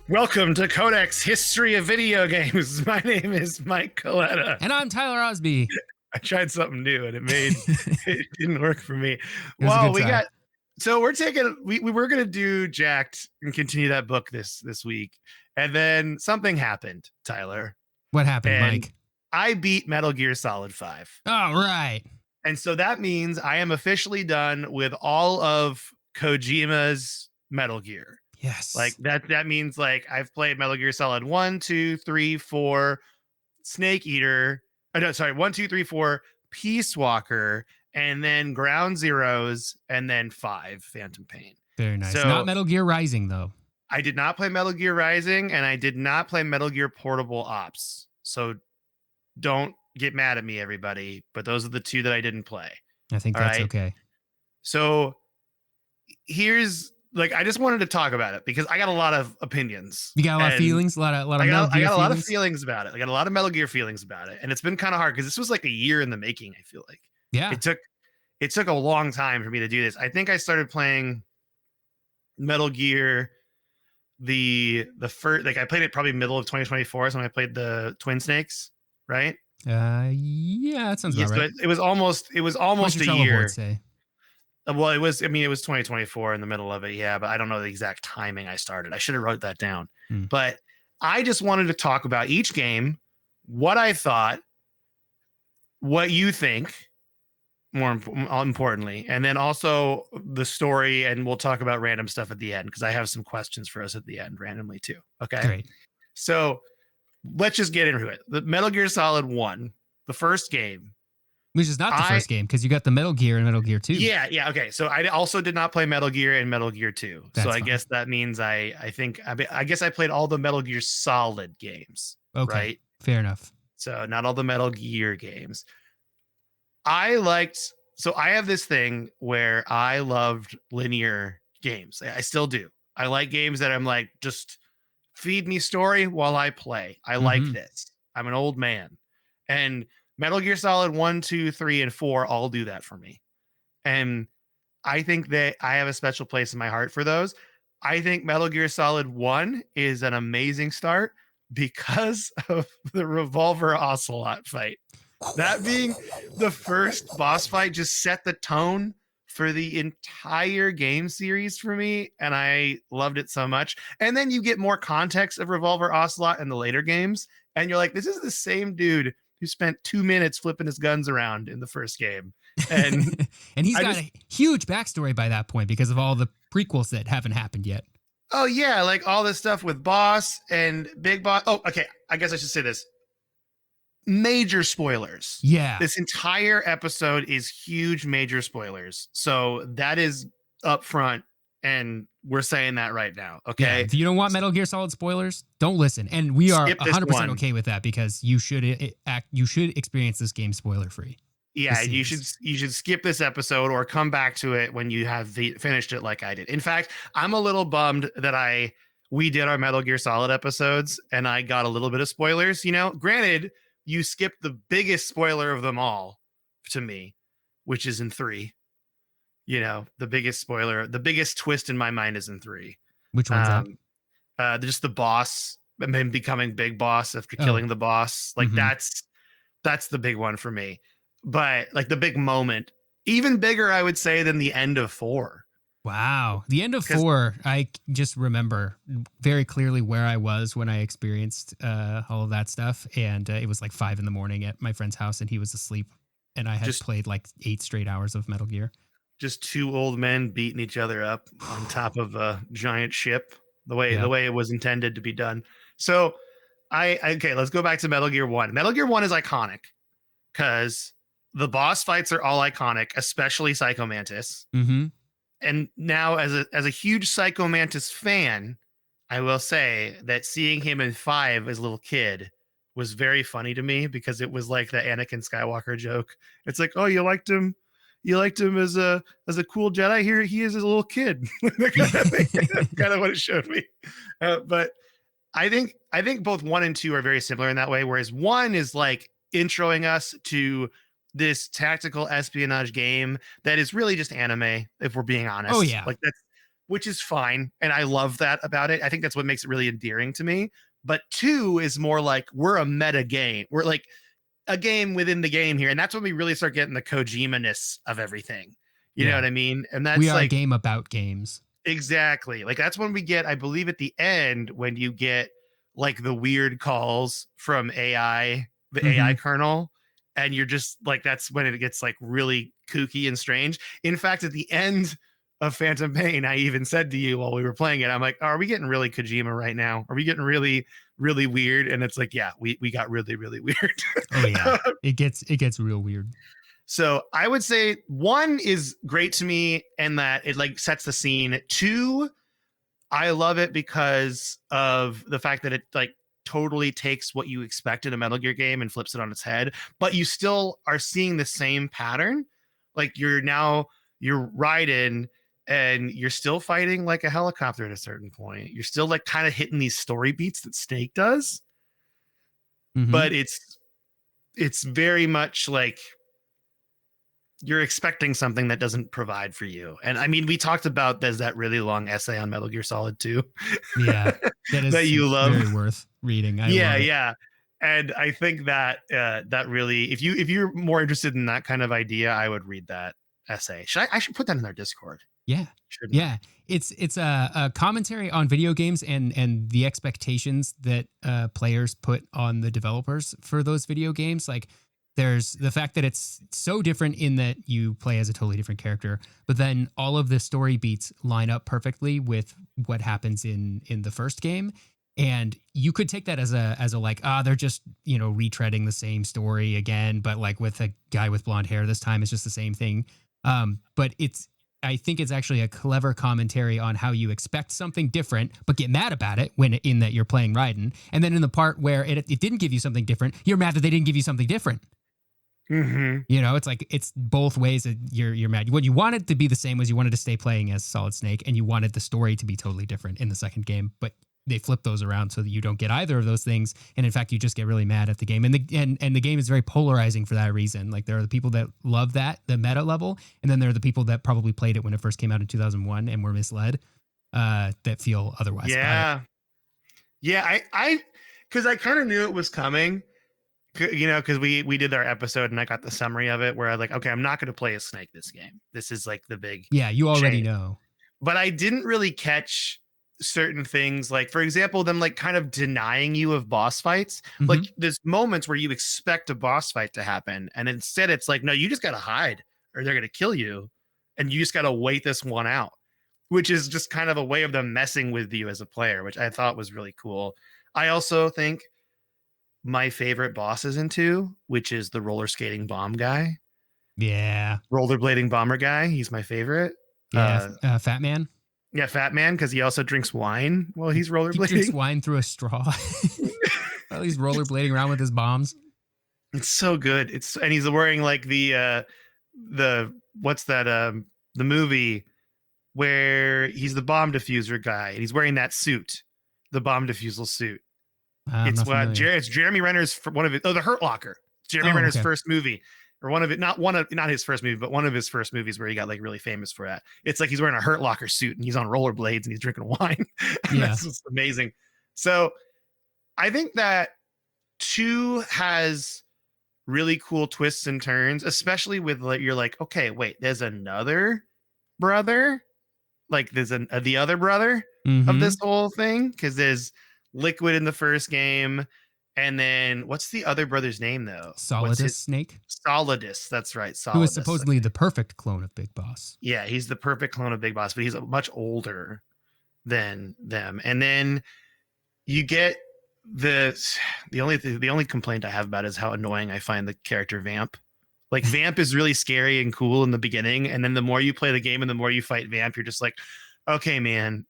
Welcome to Codex History of Video Games. My name is Mike Coletta. And I'm Tyler Osby. I tried something new and it didn't work for me. Well, We were gonna do Jacked and continue that book this week, and then something happened, Tyler. What happened, and Mike? I beat Metal Gear Solid 5. All right. And so that means I am officially done with all of Kojima's Metal Gear. Yes. Like that means like I've played Metal Gear Solid 1, 2, 3, 4, Snake Eater. Oh, no, sorry, 1, 2, 3, 4, Peace Walker, and then Ground Zeroes, and then 5, Phantom Pain. Very nice. So, not Metal Gear Rising, though. I did not play Metal Gear Rising, and I did not play Metal Gear Portable Ops. So don't get mad at me, everybody. But those are the two that I didn't play. I think that's okay. So here's like I just wanted to talk about it because I got a lot of opinions. You got a lot of feelings, a lot of I Metal Gear got a lot of feelings? feelings about it. I got a lot of Metal Gear feelings about it, and it's been kind of hard because this was like a year in the making. I feel like Yeah. it took a long time for me to do this. I think I started playing Metal Gear the first, like I played it probably middle of 2024 is when I played the Twin Snakes, right? Yeah, that sounds about right. So it was almost a year. Say? Well, it was 2024 in the middle of it, yeah, but I don't know the exact timing I started. I should have wrote that down. But I just wanted to talk about each game, what I thought, what you think, more importantly, and then also the story, and we'll talk about random stuff at the end because I have some questions for us at the end randomly too. Okay. Great. So let's just get into it. The Metal Gear Solid 1, the first game. Which is not the first game because you got the Metal Gear and Metal Gear 2. Yeah. Okay. So I also did not play Metal Gear and Metal Gear 2. That's so I fine. guess that means I guess I played all the Metal Gear Solid games. Okay. Right? Fair enough. So not all the Metal Gear games. So I have this thing where I loved linear games. I still do. I like games that I'm like, just feed me story while I play. I like this. I'm an old man. And Metal Gear Solid 1, 2, 3, and 4 all do that for me. And I think that I have a special place in my heart for those. I think Metal Gear Solid 1 is an amazing start because of the Revolver Ocelot fight. That being the first boss fight just set the tone for the entire game series for me, and I loved it so much. And then you get more context of Revolver Ocelot in the later games, and you're like, this is the same dude who spent 2 minutes flipping his guns around in the first game. And and he's got a huge backstory by that point because of all the prequels that haven't happened yet. Oh, yeah, like all this stuff with Boss and Big Boss. Oh, okay, I guess I should say this. Major spoilers. Yeah. This entire episode is huge major spoilers. So that is up front, and we're saying that right now. Okay. Yeah, if you don't want Metal Gear Solid spoilers, don't listen. And we are 100% okay with that because you should experience this game spoiler free. Yeah, you should skip this episode or come back to it when you have finished it like I did. In fact, I'm a little bummed that we did our Metal Gear Solid episodes and I got a little bit of spoilers, Granted, you skipped the biggest spoiler of them all to me, which is in 3. The biggest spoiler, the biggest twist in my mind is in 3. Which one's that? Just the boss and then becoming Big Boss after killing the boss. Like that's the big one for me. But like the big moment, even bigger, I would say, than the end of 4. Wow. The end of 4, I just remember very clearly where I was when I experienced all of that stuff. And it was like 5 a.m. at my friend's house and he was asleep. And I had played like 8 straight hours of Metal Gear. Just 2 old men beating each other up on top of a giant ship, the way it was intended to be done. So let's go back to Metal Gear 1. Metal Gear 1 is iconic because the boss fights are all iconic, especially Psycho Mantis. And now as a huge Psycho Mantis fan, I will say that seeing him in 5 as a little kid was very funny to me because it was like the Anakin Skywalker joke. It's like, oh, you liked him as a cool Jedi. Here he is as a little kid. That's kind of what it showed me. But I think both 1 and 2 are very similar in that way. Whereas 1 is like introing us to this tactical espionage game that is really just anime, if we're being honest. Oh yeah, like which is fine. And I love that about it. I think that's what makes it really endearing to me. But 2 is more like we're a meta game. We're like a game within the game here. And that's when we really start getting the Kojima-ness of everything. You know Yeah. what I mean? And We that's are a like game about games. exactly. Like that's when we get, I believe at the end, when you get like the weird calls from AI, the Mm-hmm. AI kernel, and you're just like, that's when it gets like really kooky and strange. In fact, at the end of Phantom Pain, I even said to you while we were playing it, I'm like, are we getting really Kojima right now? Are we getting really, really weird? And it's like, yeah, we got really, really weird. Oh yeah. It gets real weird. So I would say 1 is great to me and that it like sets the scene. 2, I love it because of the fact that it like totally takes what you expect in a Metal Gear game and flips it on its head, but you still are seeing the same pattern. Like you're riding and you're still fighting like a helicopter at a certain point. You're still like kind of hitting these story beats that Snake does, Mm-hmm. but it's very much like you're expecting something that doesn't provide for you. And I mean, we talked about there's that really long essay on Metal Gear Solid 2 Yeah. That that is you love. very worth reading. I Yeah, love it. yeah. And I think that that really, if you're more interested in that kind of idea, I would read that essay. I should put that in our Discord, Yeah. shouldn't I? Yeah. It's a commentary on video games and the expectations that players put on the developers for those video games. Like there's the fact that it's so different in that you play as a totally different character, but then all of the story beats line up perfectly with what happens in the first game. And you could take that as a like, they're just, retreading the same story again, but like with a guy with blonde hair this time, it's just the same thing. But I think it's actually a clever commentary on how you expect something different, but get mad about it when in that you're playing Raiden. And then in the part where it didn't give you something different, you're mad that they didn't give you something different. Mm-hmm. It's like it's both ways that you're mad. What you wanted to be the same was you wanted to stay playing as Solid Snake, and you wanted the story to be totally different in the second game, but they flip those around so that you don't get either of those things, and in fact you just get really mad at the game. And the game is very polarizing for that reason. Like there are the people that love that, the meta level, and then there are the people that probably played it when it first came out in 2001 and were misled, that feel otherwise about it. Yeah. I because I kind of knew it was coming, because we did our episode and I got the summary of it where I was like, okay, I'm not going to play a Snake this game. This is like the big Yeah, you already change. know. But I didn't really catch certain things, like for example them like kind of denying you of boss fights. Like Mm-hmm. there's moments where you expect a boss fight to happen and instead it's like, no, you just gotta hide or they're gonna kill you and you just gotta wait this one out, which is just kind of a way of them messing with you as a player, which I thought was really cool. I also think my favorite boss is in 2, which is the roller skating bomb guy, Yeah. rollerblading bomber guy. He's my favorite. Yeah. Fat Man. Yeah, Fat Man, because he also drinks wine while He, he's he drinks rollerblading. wine through a straw. While he's rollerblading around with his bombs. It's so good. And he's wearing like the what's that the movie where he's the bomb diffuser guy and he's wearing that suit, the bomb diffusal suit. I'm It's not familiar. It's Jeremy Renner's one of it. Oh, the Hurt Locker. It's Jeremy Oh, Renner's okay. first movie, or one of it. Not his first movie, but one of his first movies where he got like really famous for that. It's like he's wearing a Hurt Locker suit and he's on rollerblades and he's drinking wine. And Yeah. that's just amazing. So I think that 2 has really cool twists and turns, especially with like you're like, okay, wait, there's another brother, like there's the other brother of Mm-hmm. this whole thing, because there's Liquid in the first game, and then what's the other brother's name though? What's Solidus his Snake, Solidus? That's right, who is Solidus. supposedly the perfect clone of Big Boss. Yeah, he's the perfect clone of Big Boss, but he's much older than them. And then you get the only complaint I have about is how annoying I find the character Vamp. Like Vamp is really scary and cool in the beginning, and then the more you play the game and the more you fight Vamp, you're just like, okay, man,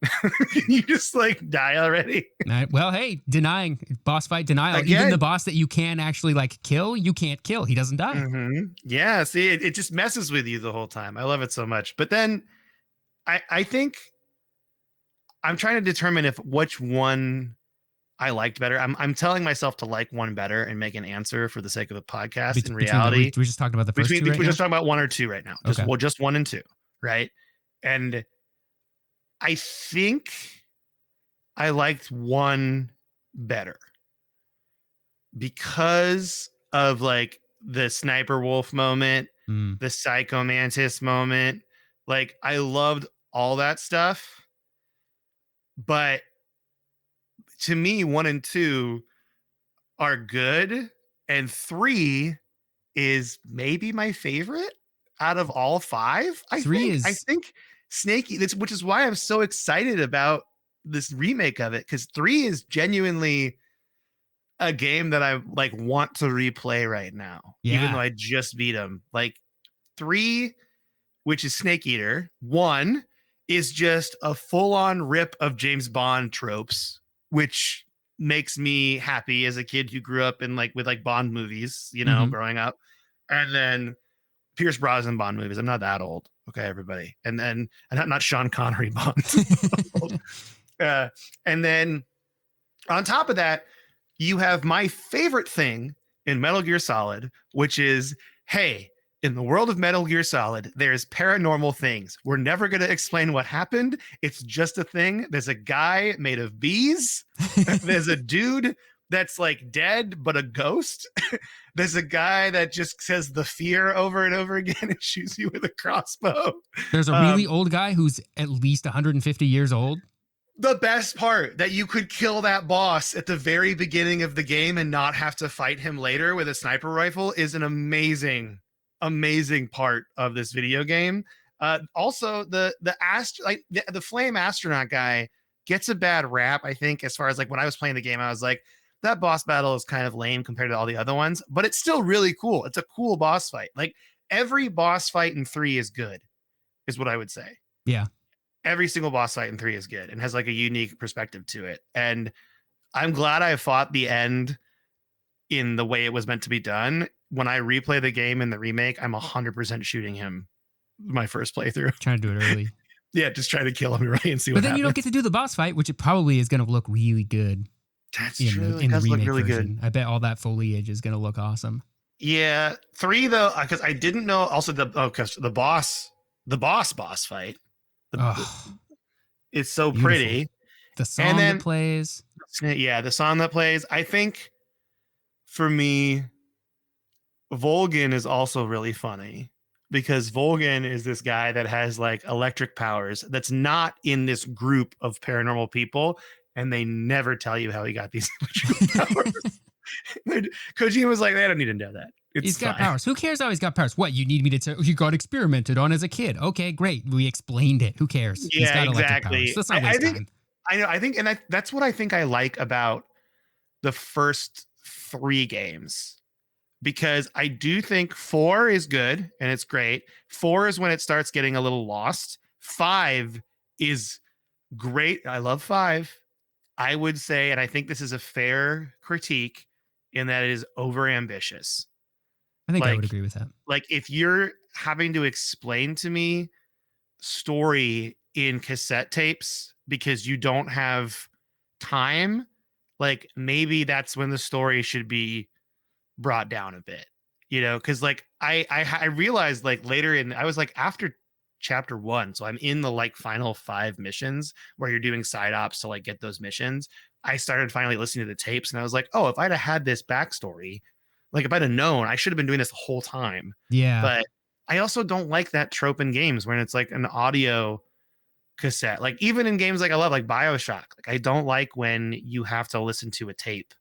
can you just like die already? Well, hey, denying boss fight denial. Again. Even the boss that you can actually like kill, you can't kill. He doesn't die. Mm-hmm. Yeah, see, it just messes with you the whole time. I love it so much. But then I think I'm trying to determine if which one I liked better. I'm telling myself to like one better and make an answer for the sake of the podcast. In reality, We're just talking about the first two right we're now? just talking about 1 or 2 right now. Okay. Just 1 and 2, right? And I think I liked 1 better because of like the sniper wolf moment, Mm. the psycho mantis moment. Like I loved all that stuff, but to me 1 and 2 are good, and 3 is maybe my favorite out of all 5. I 3 think. I is think Snakey, which is why I'm so excited about this remake of it, because 3 is genuinely a game that I like want to replay right now, even though yeah. I just beat him. Like 3, which is Snake Eater, 1 is just a full-on rip of James Bond tropes, which makes me happy as a kid who grew up in like with like Bond movies, you know, Mhm. growing up. And then Pierce Brosnan Bond movies. I'm not that old. Okay, everybody. And then not Sean Connery Bond. uh, and then on top of that, you have my favorite thing in Metal Gear Solid, which is, hey, in the world of Metal Gear Solid, there's paranormal things. We're never going to explain what happened. It's just a thing. There's a guy made of bees. There's a dude that's like dead, but a ghost. There's a guy that just says the fear over and over again and shoots you with a crossbow. There's a really Um, old guy who's at least 150 years old. the best part that you could kill that boss at the very beginning of the game and not have to fight him later with a sniper rifle is an amazing part of this video game. Also, the flame astronaut guy gets a bad rap. I think as far as like when I was playing the game, I was like, that boss battle is kind of lame compared to all the other ones, but it's still really cool. It's a cool boss fight. Like every boss fight in 3 is good, is what I would say. Yeah. Every single boss fight in 3 is good and has like a unique perspective to it. And I'm glad I fought the end in the way it was meant to be done. When I replay the game in the remake, I'm 100% shooting him my first playthrough. Trying to do it early. Yeah, just try to kill him right and see But what then you don't happens. get to do the boss fight, which it probably is going to look really good That's in true. the It does look remake really version. good. I bet all that foliage is going to look awesome. Yeah, 3 though, because I didn't know. Also, because the boss fight, Oh, it's so beautiful. pretty. The And song that then plays. yeah, the song that plays. I think for me, Volgin is also really funny because Volgin is this guy that has like electric powers that's not in this group of paranormal people, and they never tell you how he got these electrical powers. Kojima was like, they don't need to know that. It's He's got fine. powers. Who cares how he's got powers? What, you need me to tell? You got experimented on as a kid. Okay, great. We explained it. Who cares? He's Yeah, got electric powers. exactly. Let's not I waste think time. I know. I think, and that's what I think I like about the first 3 games, because I do think 4 is good and it's great. 4 is when it starts getting a little lost. 5 is great. I love 5. I would say, and I think this is a fair critique, in that it is over ambitious. I think I would Like, agree with that. like if you're having to explain to me story in cassette tapes because you don't have time, like maybe that's when the story should be brought down a bit, you know, because like I realized like later in, I was like after chapter 1, so I'm in the like final 5 missions where you're doing side ops to like get those missions. I started finally listening to the tapes and I was like, oh, if I'd have had this backstory, like if I'd have known, I should have been doing this the whole time. Yeah. But I also don't like that trope in games when it's like an audio cassette. Like even in games like I love, like BioShock, like I don't like when you have to listen to a tape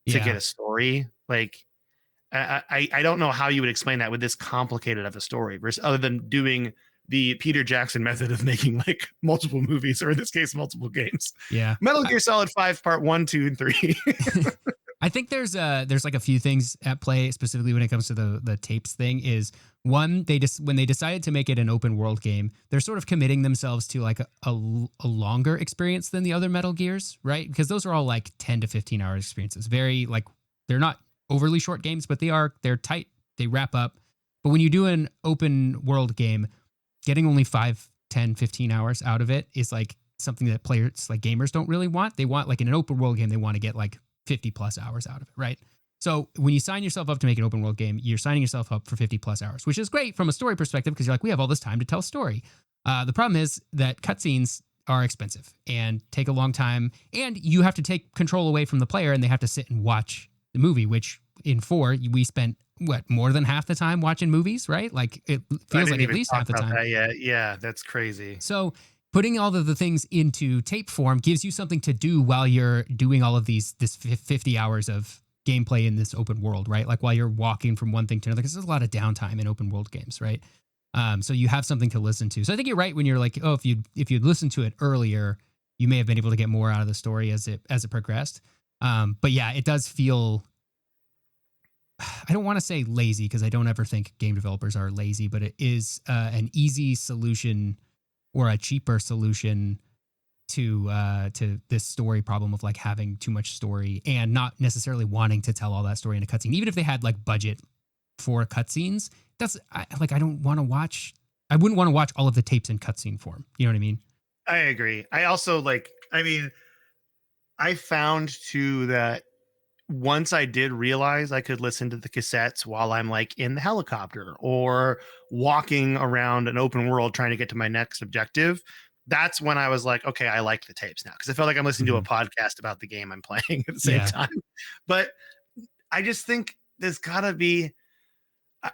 to get Yeah. a story. Like I don't know how you would explain that with this complicated of a story versus other than doing the Peter Jackson method of making like multiple movies, or in this case, multiple games. Yeah. Metal Gear Solid 5 Part 1, 2, and 3. I think there's like a few things at play specifically when it comes to the tapes thing. Is one, when they decided to make it an open world game, they're sort of committing themselves to like a longer experience than the other Metal Gears, right? Because those are all like 10 to 15 hour experiences. Very like, they're not overly short games, but they're tight. They wrap up. But when you do an open world game, getting only 5, 10, 15 hours out of it is like something that players, like gamers, don't really want. They want, like in an open world game, they want to get like 50 plus hours out of it, right? So when you sign yourself up to make an open world game, you're signing yourself up for 50 plus hours, which is great from a story perspective because you're like, we have all this time to tell a story. The problem is that cutscenes are expensive and take a long time, and you have to take control away from the player, and they have to sit and watch the movie. Which in 4 we spent more than half the time watching movies, right? Like it I feels didn't like at even least talk half the about time. that yet. Yeah, that's crazy. So putting all of the things into tape form gives you something to do while you're doing all of this 50 hours of gameplay in this open world, right? Like while you're walking from one thing to another, because there's a lot of downtime in open world games, right? So you have something to listen to. So I think you're right when you're like, oh, if you'd listened to it earlier, you may have been able to get more out of the story as it progressed. But yeah, it does feel. I don't want to say lazy because I don't ever think game developers are lazy, but it is an easy solution or a cheaper solution to this story problem of like having too much story and not necessarily wanting to tell all that story in a cutscene. Even if they had like budget for cutscenes, I don't want to watch. I wouldn't want to watch all of the tapes in cutscene form. You know what I mean? I agree. I also like. I mean, I found too that once I did realize I could listen to the cassettes while I'm like in the helicopter or walking around an open world trying to get to my next objective, that's when I was like, okay, I like the tapes now because I felt like I'm listening to a podcast about the game I'm playing at the same time. But I just think there's gotta be.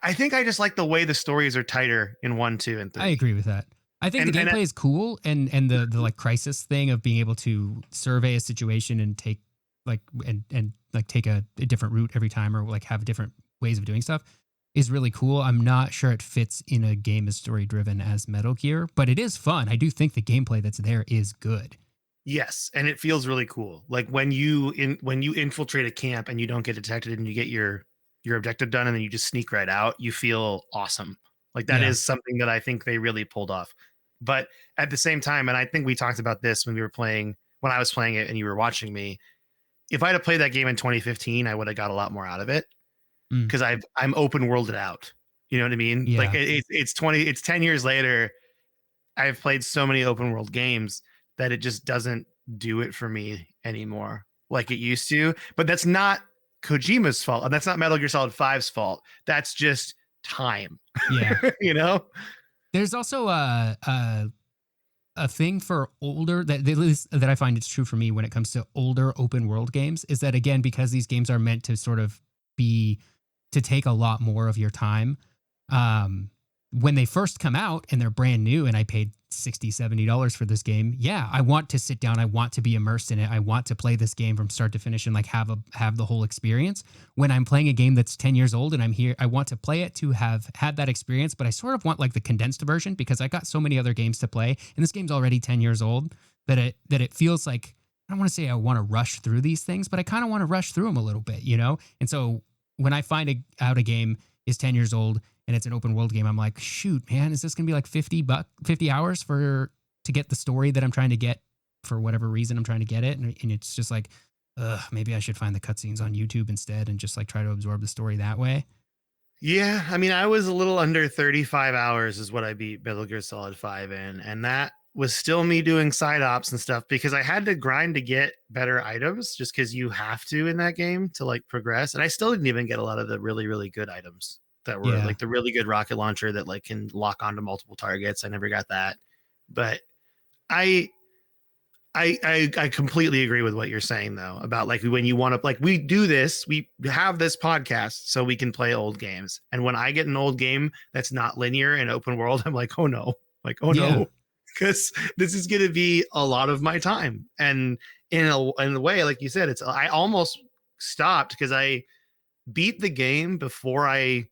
I think I just like the way the stories are tighter in 1, 2, and 3. I agree with that. I think the gameplay is cool, and the like crisis thing of being able to survey a situation and take like and like take a different route every time, or like have different ways of doing stuff is really cool. I'm not sure it fits in a game as story driven as Metal Gear, but it is fun. I do think the gameplay that's there is good. Yes, and it feels really cool. Like when you infiltrate a camp and you don't get detected and you get your objective done and then you just sneak right out, you feel awesome. Like that Yeah. is something that I think they really pulled off. But at the same time, and I think we talked about this when I was playing it and you were watching me, if I'd have played that game in 2015, I would have got a lot more out of it Mm. because I'm open worlded out. You know what I mean? Like Yeah. it's 10 years later. I've played so many open world games that it just doesn't do it for me anymore like it used to. But that's not Kojima's fault. And that's not Metal Gear Solid 5's fault. That's just time. Yeah. You know? There's also a thing for older that at least that I find it's true for me when it comes to older open world games is that, again, because these games are meant to sort of be to take a lot more of your time. When they first come out and they're brand new and I paid $60-$70 for this game, yeah, I want to sit down, I want to be immersed in it, I want to play this game from start to finish and like have the whole experience. When I'm playing a game that's 10 years old and I'm here, I want to play it to have had that experience, but I sort of want like the condensed version because I got so many other games to play and this game's already 10 years old that it feels like, I don't want to say I want to rush through these things, but I kind of want to rush through them a little bit, you know? And so when I find out a game is 10 years old and it's an open world game, I'm like, shoot, man, is this going to be like 50 hours to get the story that I'm trying to get for whatever reason I'm trying to get it? And it's just like, maybe I should find the cutscenes on YouTube instead and just like try to absorb the story that way. Yeah. I mean, I was a little under 35 hours is what I beat Metal Gear Solid 5 in. And that was still me doing side ops and stuff because I had to grind to get better items just because you have to in that game to like progress. And I still didn't even get a lot of the really, really good items that were like the really good rocket launcher that like can lock onto multiple targets. I never got that. But I completely agree with what you're saying though about like when you want to like we do this, we have this podcast so we can play old games. And when I get an old game that's not linear and open world, I'm like, oh no, no, because this is going to be a lot of my time. And in a way, like you said, I almost stopped because I beat the game before I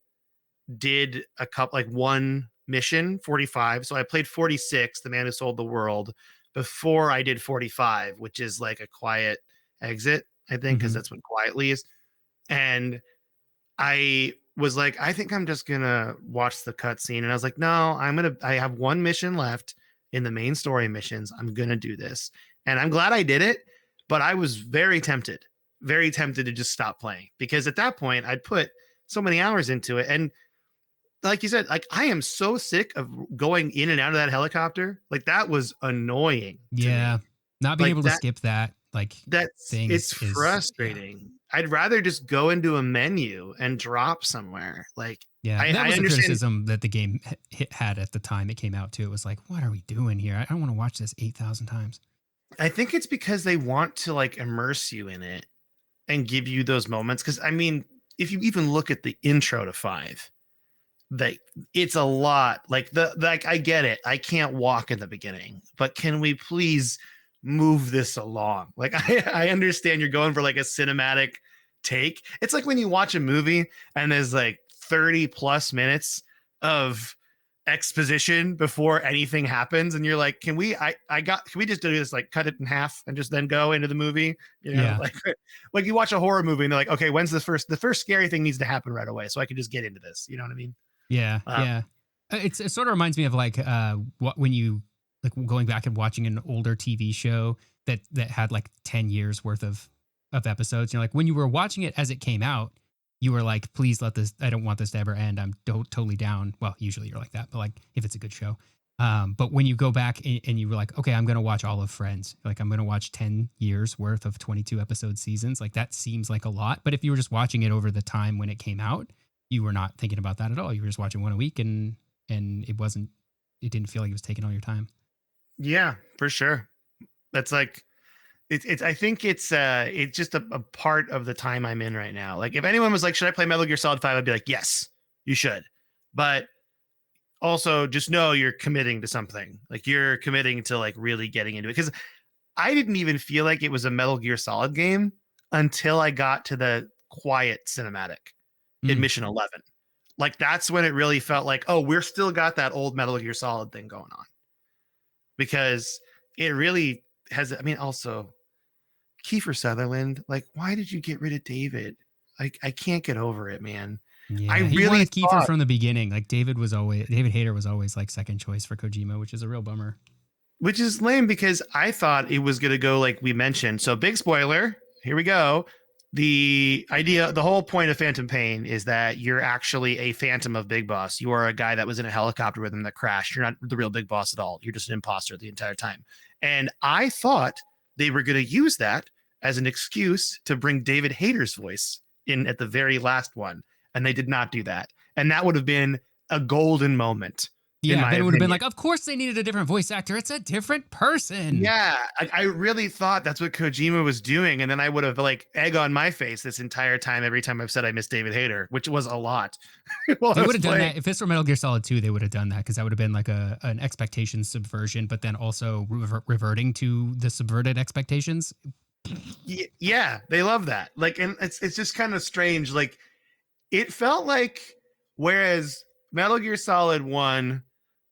did a couple like one mission 45. So I played 46, The Man Who Sold the World, before I did 45, which is like a quiet exit, I think, because that's what quietly is. And I was like, I think I'm just gonna watch the cutscene. And I was like, no, I have one mission left in the main story missions. I'm gonna do this. And I'm glad I did it, but I was very tempted to just stop playing because at that point I'd put so many hours into it. And like you said, like I am so sick of going in and out of that helicopter. Like that was annoying to me. Not being Like able to skip that like that's thing it's is frustrating. I'd rather just go into a menu and drop somewhere. Like Yeah, that I was a understand. criticism that the game had at the time it came out too. It was like, what are we doing here? I don't want to watch this 8,000 times. I think it's because they want to like immerse you in it and give you those moments. Because I mean, if you even look at the intro to five, like it's a lot. Like I get it. I can't walk in the beginning, but can we please move this along? Like I understand you're going for like a cinematic take. It's like when you watch a movie and there's like 30 plus minutes of exposition before anything happens, and you're like, can we just do this, like cut it in half and just then go into the movie, Yeah, like you watch a horror movie and they're like, okay, when's the first scary thing needs to happen right away so I can just get into this, you know what I mean? yeah, um, yeah. It sort of reminds me of like when you like going back and watching an older TV show that had like 10 years worth of episodes. You're like, when you were watching it as it came out, you were like, please let this. I don't want this to ever end. I'm totally down. Well, usually you're like that, but like if it's a good show. But when you go back and you were like, okay, I'm going to watch all of Friends. Like I'm going to watch 10 years worth of 22 episode seasons. Like that seems like a lot. But if you were just watching it over the time when it came out, you were not thinking about that at all. You were just watching one a week and it didn't feel like it was taking all your time. yeah, for sure. That's like it's I think it's just a part of the time I'm in right now. Like if anyone was like, should I play Metal Gear Solid 5? I'd be like, yes, you should. But also just know you're committing to something. Like you're committing to like really getting into it. Because I didn't even feel like it was a Metal Gear Solid game until I got to the quiet cinematic in Mm, Mission 11. Like that's when it really felt like, oh, we're still got that old Metal Gear Solid thing going on. Because it really has, I mean, also Kiefer Sutherland, like, why did you get rid of David? I can't get over it, man. I yeah, he really wanted Kiefer thought, from the beginning. Like David Hayter was always like second choice for Kojima, which is a real bummer. which is lame because I thought it was going to go like we mentioned. So, big spoiler, here we go. The whole point of Phantom Pain is that you're actually a phantom of Big Boss. You are a guy that was in a helicopter with him that crashed. You're not the real Big Boss at all. You're just an imposter the entire time. And I thought they were going to use that as an excuse to bring David Hayter's voice in at the very last one. And they did not do that. And that would have been a golden moment, in Yeah, my then it would have been opinion. like, of course they needed a different voice actor. It's a different person. Yeah, I really thought that's what Kojima was doing, and then I would have like egg on my face this entire time every time I've said I miss David Hayter, which was a lot while I They would was have done playing. that if this were Metal Gear Solid 2. They would have done that because that would have been like an expectation subversion, but then also reverting to the subverted expectations. Yeah, they love that. Like, and it's just kind of strange. Like, it felt like whereas Metal Gear Solid 1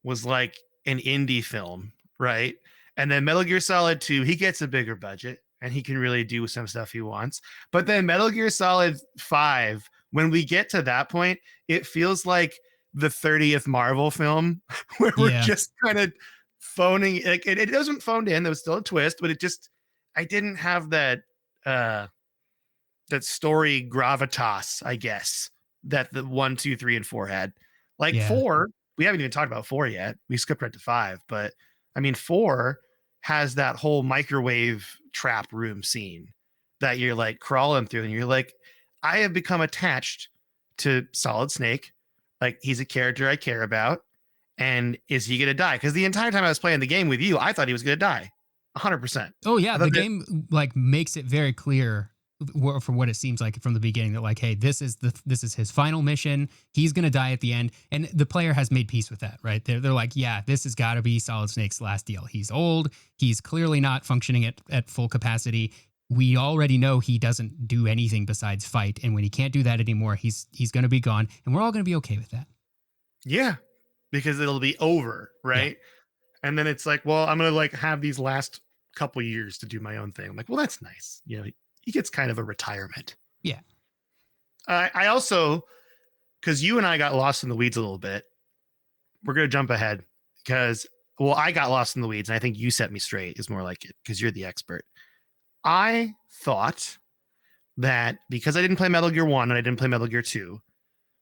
was like an indie film, right? And then Metal Gear Solid 2, he gets a bigger budget and he can really do some stuff he wants. But then Metal Gear Solid 5, when we get to that point, it feels like the 30th Marvel film where we're Yeah, just kind of phoning like it doesn't phoned in. There was still a twist, but it just I didn't have uh that story gravitas, I guess, that the 1, 2, 3, and 4 had. Like yeah, 4, we haven't even talked about 4 yet. We skipped right to 5, but I mean 4 has that whole microwave trap room scene that you're like crawling through, and you're like, I have become attached to Solid Snake. Like he's a character I care about, and is he gonna die? Because the entire time I was playing the game with you, I thought he was gonna die, 100%. Oh yeah, I the thought that, game like makes it very clear from what it seems like from the beginning that like, hey, this is his final mission. He's gonna die at the end, and the player has made peace with that, right? They're like, yeah, this has got to be Solid Snake's last deal. He's old. He's clearly not functioning at full capacity. We already know he doesn't do anything besides fight, and when he can't do that anymore, he's gonna be gone, and we're all gonna be okay with that. yeah, because it'll be over, Yeah, right? And then it's like, well, I'm gonna like have these last couple years to do my own thing. I'm like, well, that's nice. He gets kind of a retirement. yeah, I also, because you and I got lost in the weeds a little bit, we're gonna jump ahead because, well, I got lost in the weeds, and I think you set me straight is more like it because you're the expert. I thought that because I didn't play Metal Gear 1 and I didn't play Metal Gear 2,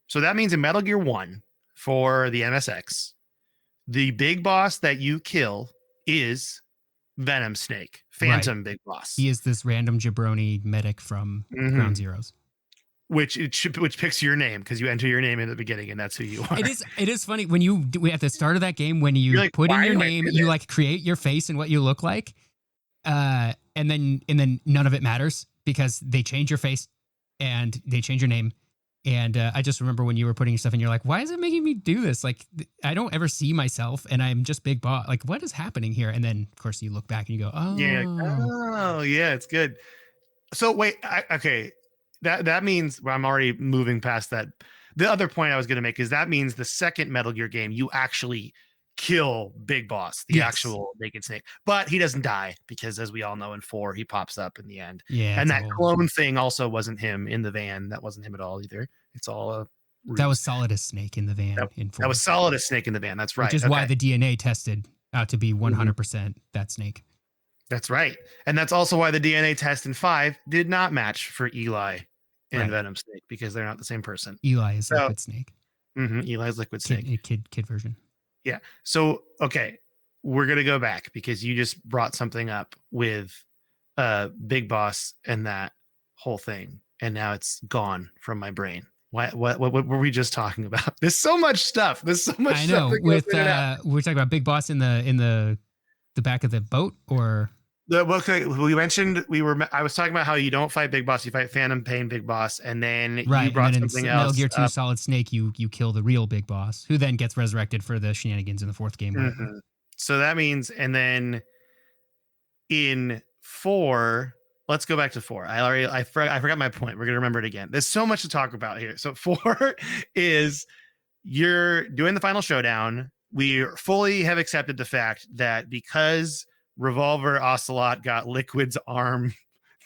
so that means in Metal Gear 1 for the MSX, the big boss that you kill is Venom Snake, Right. Phantom Big Boss. He is this random jabroni medic from Ground Zeroes. Which picks your name because you enter your name in the beginning and that's who you are. It is funny when you do at the start of that game when you Like, put in why your do I name, do you this? like create your face and what you look like, and then none of it matters because they change your face and they change your name. And I just remember when you were putting your stuff in, you're like, why is it making me do this? Like, I don't ever see myself and I'm just Big Boss. Like, what is happening here? And then, of course, you look back and you go, Yeah. oh. Oh, yeah, it's good. So wait, okay. That means I'm already moving past that. The other point I was going to make is that means the second Metal Gear game, you actually kill Big Boss, the Yes. actual Naked Snake, but he doesn't die because, as we all know, in 4 he pops up in the end. Yeah. And that clone thing also wasn't him in the van. That wasn't him at all either. It's all a ruse. That was Solidus Snake in the van in 4. That was Solidus Snake in the van. That's right. Which is why the DNA tested out to be 100% that snake. That's right. And that's also why the DNA test in 5 did not match for Eli and Venom Snake because they're not the same person. Eli is Liquid Snake. Eli's Liquid Snake. Kid version. Yeah. So, okay, we're going to go back because you just brought something up with Big Boss and that whole thing. And now it's gone from my brain. What were we just talking about? There's so much stuff. There's so much I know. stuff. We're talking about Big Boss in the back of the boat, or we mentioned I was talking about how you don't fight Big Boss, you fight Phantom Pain Big Boss, and then you brought something else. Metal Gear 2 Solid Snake, you kill the real Big Boss, who then gets resurrected for the shenanigans in the 4th game. So that means, and then in 4, let's go back to 4. I forgot my point. We're gonna remember it again. There's so much to talk about here. So 4 is you're doing the final showdown. We fully have accepted the fact that because Revolver Ocelot got Liquid's arm,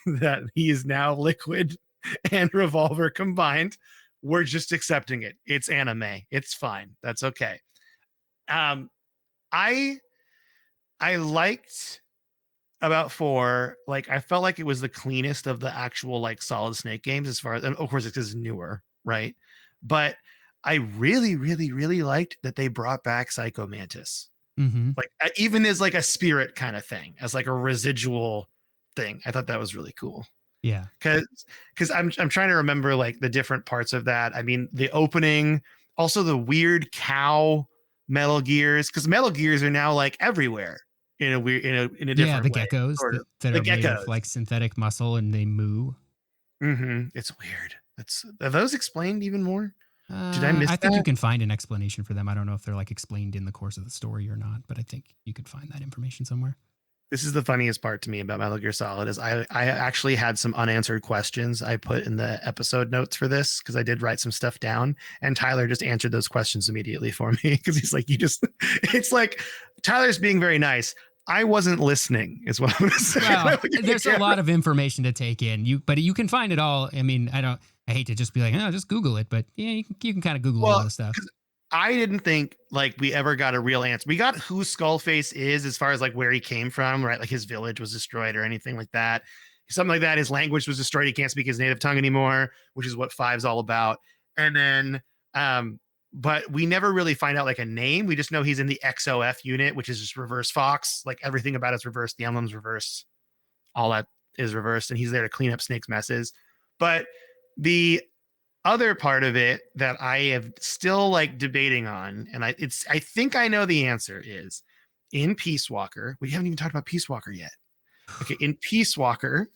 that he is now Liquid and Revolver combined. We're just accepting it. It's anime. It's fine. That's okay. I liked about 4, like I felt like it was the cleanest of the actual like Solid Snake games as far as, and of course it's newer, right? But I really, really, really liked that they brought back Psycho Mantis. Like even as like a spirit kind of thing, as like a residual thing. I thought that was really cool. Yeah. Because I'm trying to remember like the different parts of that. I mean, the opening, also the weird cow Metal Gears, because Metal Gears are now like everywhere in a weird in a different way. Geckos that are made of like synthetic muscle and they moo. It's weird. Are those explained even more? Did I miss that? I think you can find an explanation for them. I don't know if they're like explained in the course of the story or not, but I think you could find that information somewhere. This is the funniest part to me about Metal Gear Solid is I actually had some unanswered questions I put in the episode notes for this because I did write some stuff down, and Tyler just answered those questions immediately for me because he's like, it's like Tyler's being very nice. I wasn't listening is what I'm going to say. Well, there's a lot of information to take in. But you can find it all. I mean, I hate to just be like, just Google it, but yeah, you can kind of Google a lot of stuff. I didn't think like we ever got a real answer. We got who Skullface is as far as like where he came from, right? Like his village was destroyed or anything like that. Something like that. His language was destroyed. He can't speak his native tongue anymore, which is what 5's all about. And then, but we never really find out like a name. We just know he's in the XOF unit, which is just reverse Fox. Like everything about it's reversed. The emblem's reversed. All that is reversed. And he's there to clean up Snake's messes. But the other part of it that I have still like debating on, and I think I know the answer is in Peace Walker. We haven't even talked about Peace Walker yet. Okay, in Peace Walker,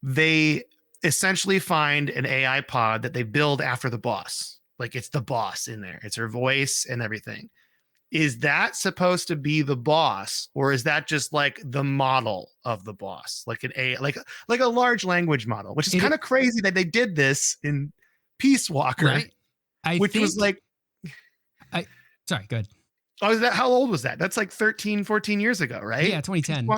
they essentially find an AI pod that they build after the boss. Like it's the boss in there. It's her voice and everything. Is that supposed to be the boss, or is that just like the model of the boss, like like a large language model? Which is kind of crazy that they did this in Peace Walker, right? Sorry, go ahead. Oh, is that how old was that? That's like 13, 14 years ago, right? Yeah, 2010.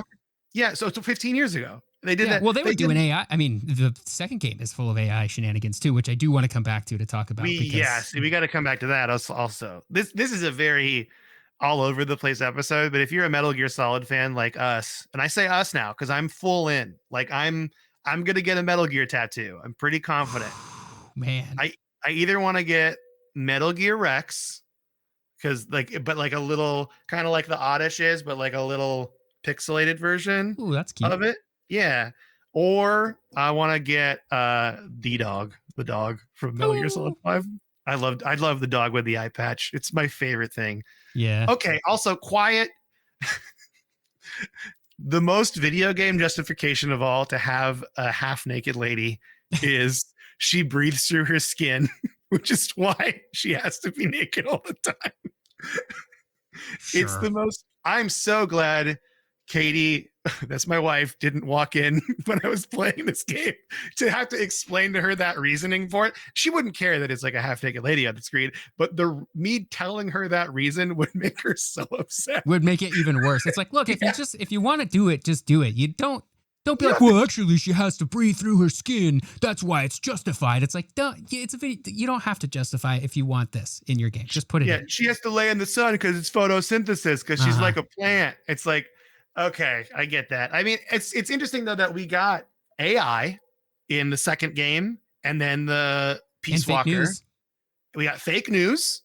Yeah, so it's 15 years ago. They did that. Well, they were doing AI. I mean, the second game is full of AI shenanigans too, which I do want to come back to talk about. We got to come back to that also. This is a very all over the place episode, but if you're a Metal Gear Solid fan like us, and I say us now because I'm full in, like I'm gonna get a Metal Gear tattoo. I'm pretty confident. Man, I either want to get Metal Gear Rex because like, but like a little kind of like the Oddish is, but like a little pixelated version Ooh, that's cute. of it. Yeah. Or I want to get D-Dog, the dog from Metal Gear Solid Ooh. 5. I love the dog with the eye patch. It's my favorite thing. Yeah. Okay, also quiet. The most video game justification of all to have a half naked lady is she breathes through her skin, which is why she has to be naked all the time. It's Sure. the most. I'm so glad Katie, that's my wife, didn't walk in when I was playing this game to have to explain to her that reasoning for it. She wouldn't care that it's like a half naked lady on the screen, but the me telling her that reason would make her so upset. Would make it even worse. It's like, look, Yeah. if you want to do it, just do it. You don't be You like, have to, well, actually, she has to breathe through her skin. That's why it's justified. It's like, don't. It's a video. You don't have to justify it if you want this in your game. Just put it yeah, in. she has to lay in the sun because it's photosynthesis because she's Uh-huh. like a plant. It's like, okay, I get that. I mean, it's interesting though that we got AI in the second game and then the And Peace fake Walker. news. We got fake news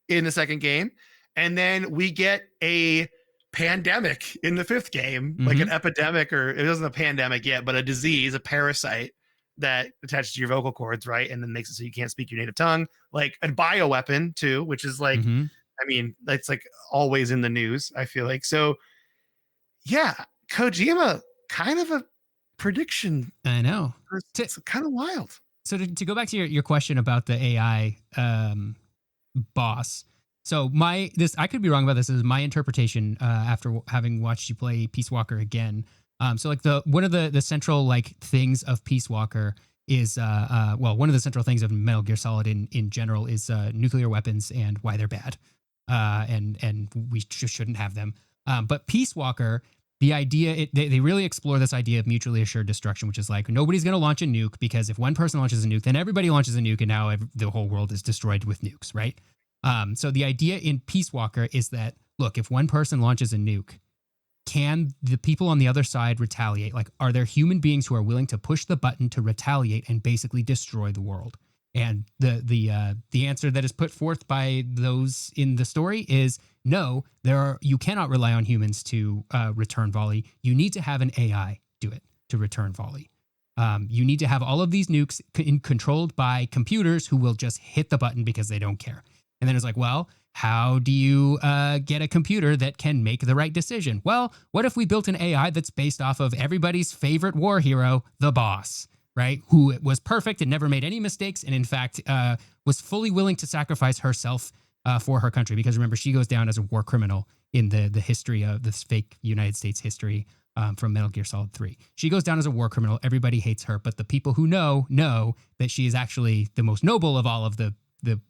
in the second game, and then we get a pandemic in the fifth game, like an Mm-hmm. epidemic, or it wasn't a pandemic yet, but a disease, a parasite that attaches to your vocal cords, right? And then makes it so you can't speak your native tongue, like a bioweapon too, which is like, Mm-hmm. I mean, that's like always in the news, I feel like. So yeah, Kojima, kind of a prediction. I know. To, It's kind of wild. so to go back to your question about the AI boss. So I could be wrong about this. This is my interpretation after having watched you play Peace Walker again. So like one of the central like things of Peace Walker is one of the central things of Metal Gear Solid in general is nuclear weapons and why they're bad, and we just shouldn't have them. But Peace Walker, the idea they really explore this idea of mutually assured destruction, which is like nobody's going to launch a nuke because if one person launches a nuke, then everybody launches a nuke, and now the whole world is destroyed with nukes, right? So the idea in Peace Walker is that look, if one person launches a nuke, can the people on the other side retaliate? Like, are there human beings who are willing to push the button to retaliate and basically destroy the world? And the answer that is put forth by those in the story is no. You cannot rely on humans to return volley. You need to have an AI do it to return volley. You need to have all of these nukes controlled by computers who will just hit the button because they don't care. And then it's like, well, how do you get a computer that can make the right decision? Well, what if we built an AI that's based off of everybody's favorite war hero, the boss, right? Who was perfect and never made any mistakes, and in fact was fully willing to sacrifice herself for her country. Because remember, she goes down as a war criminal in the history of this fake United States history from Metal Gear Solid 3. She goes down as a war criminal. Everybody hates her, but the people who know that she is actually the most noble of all of the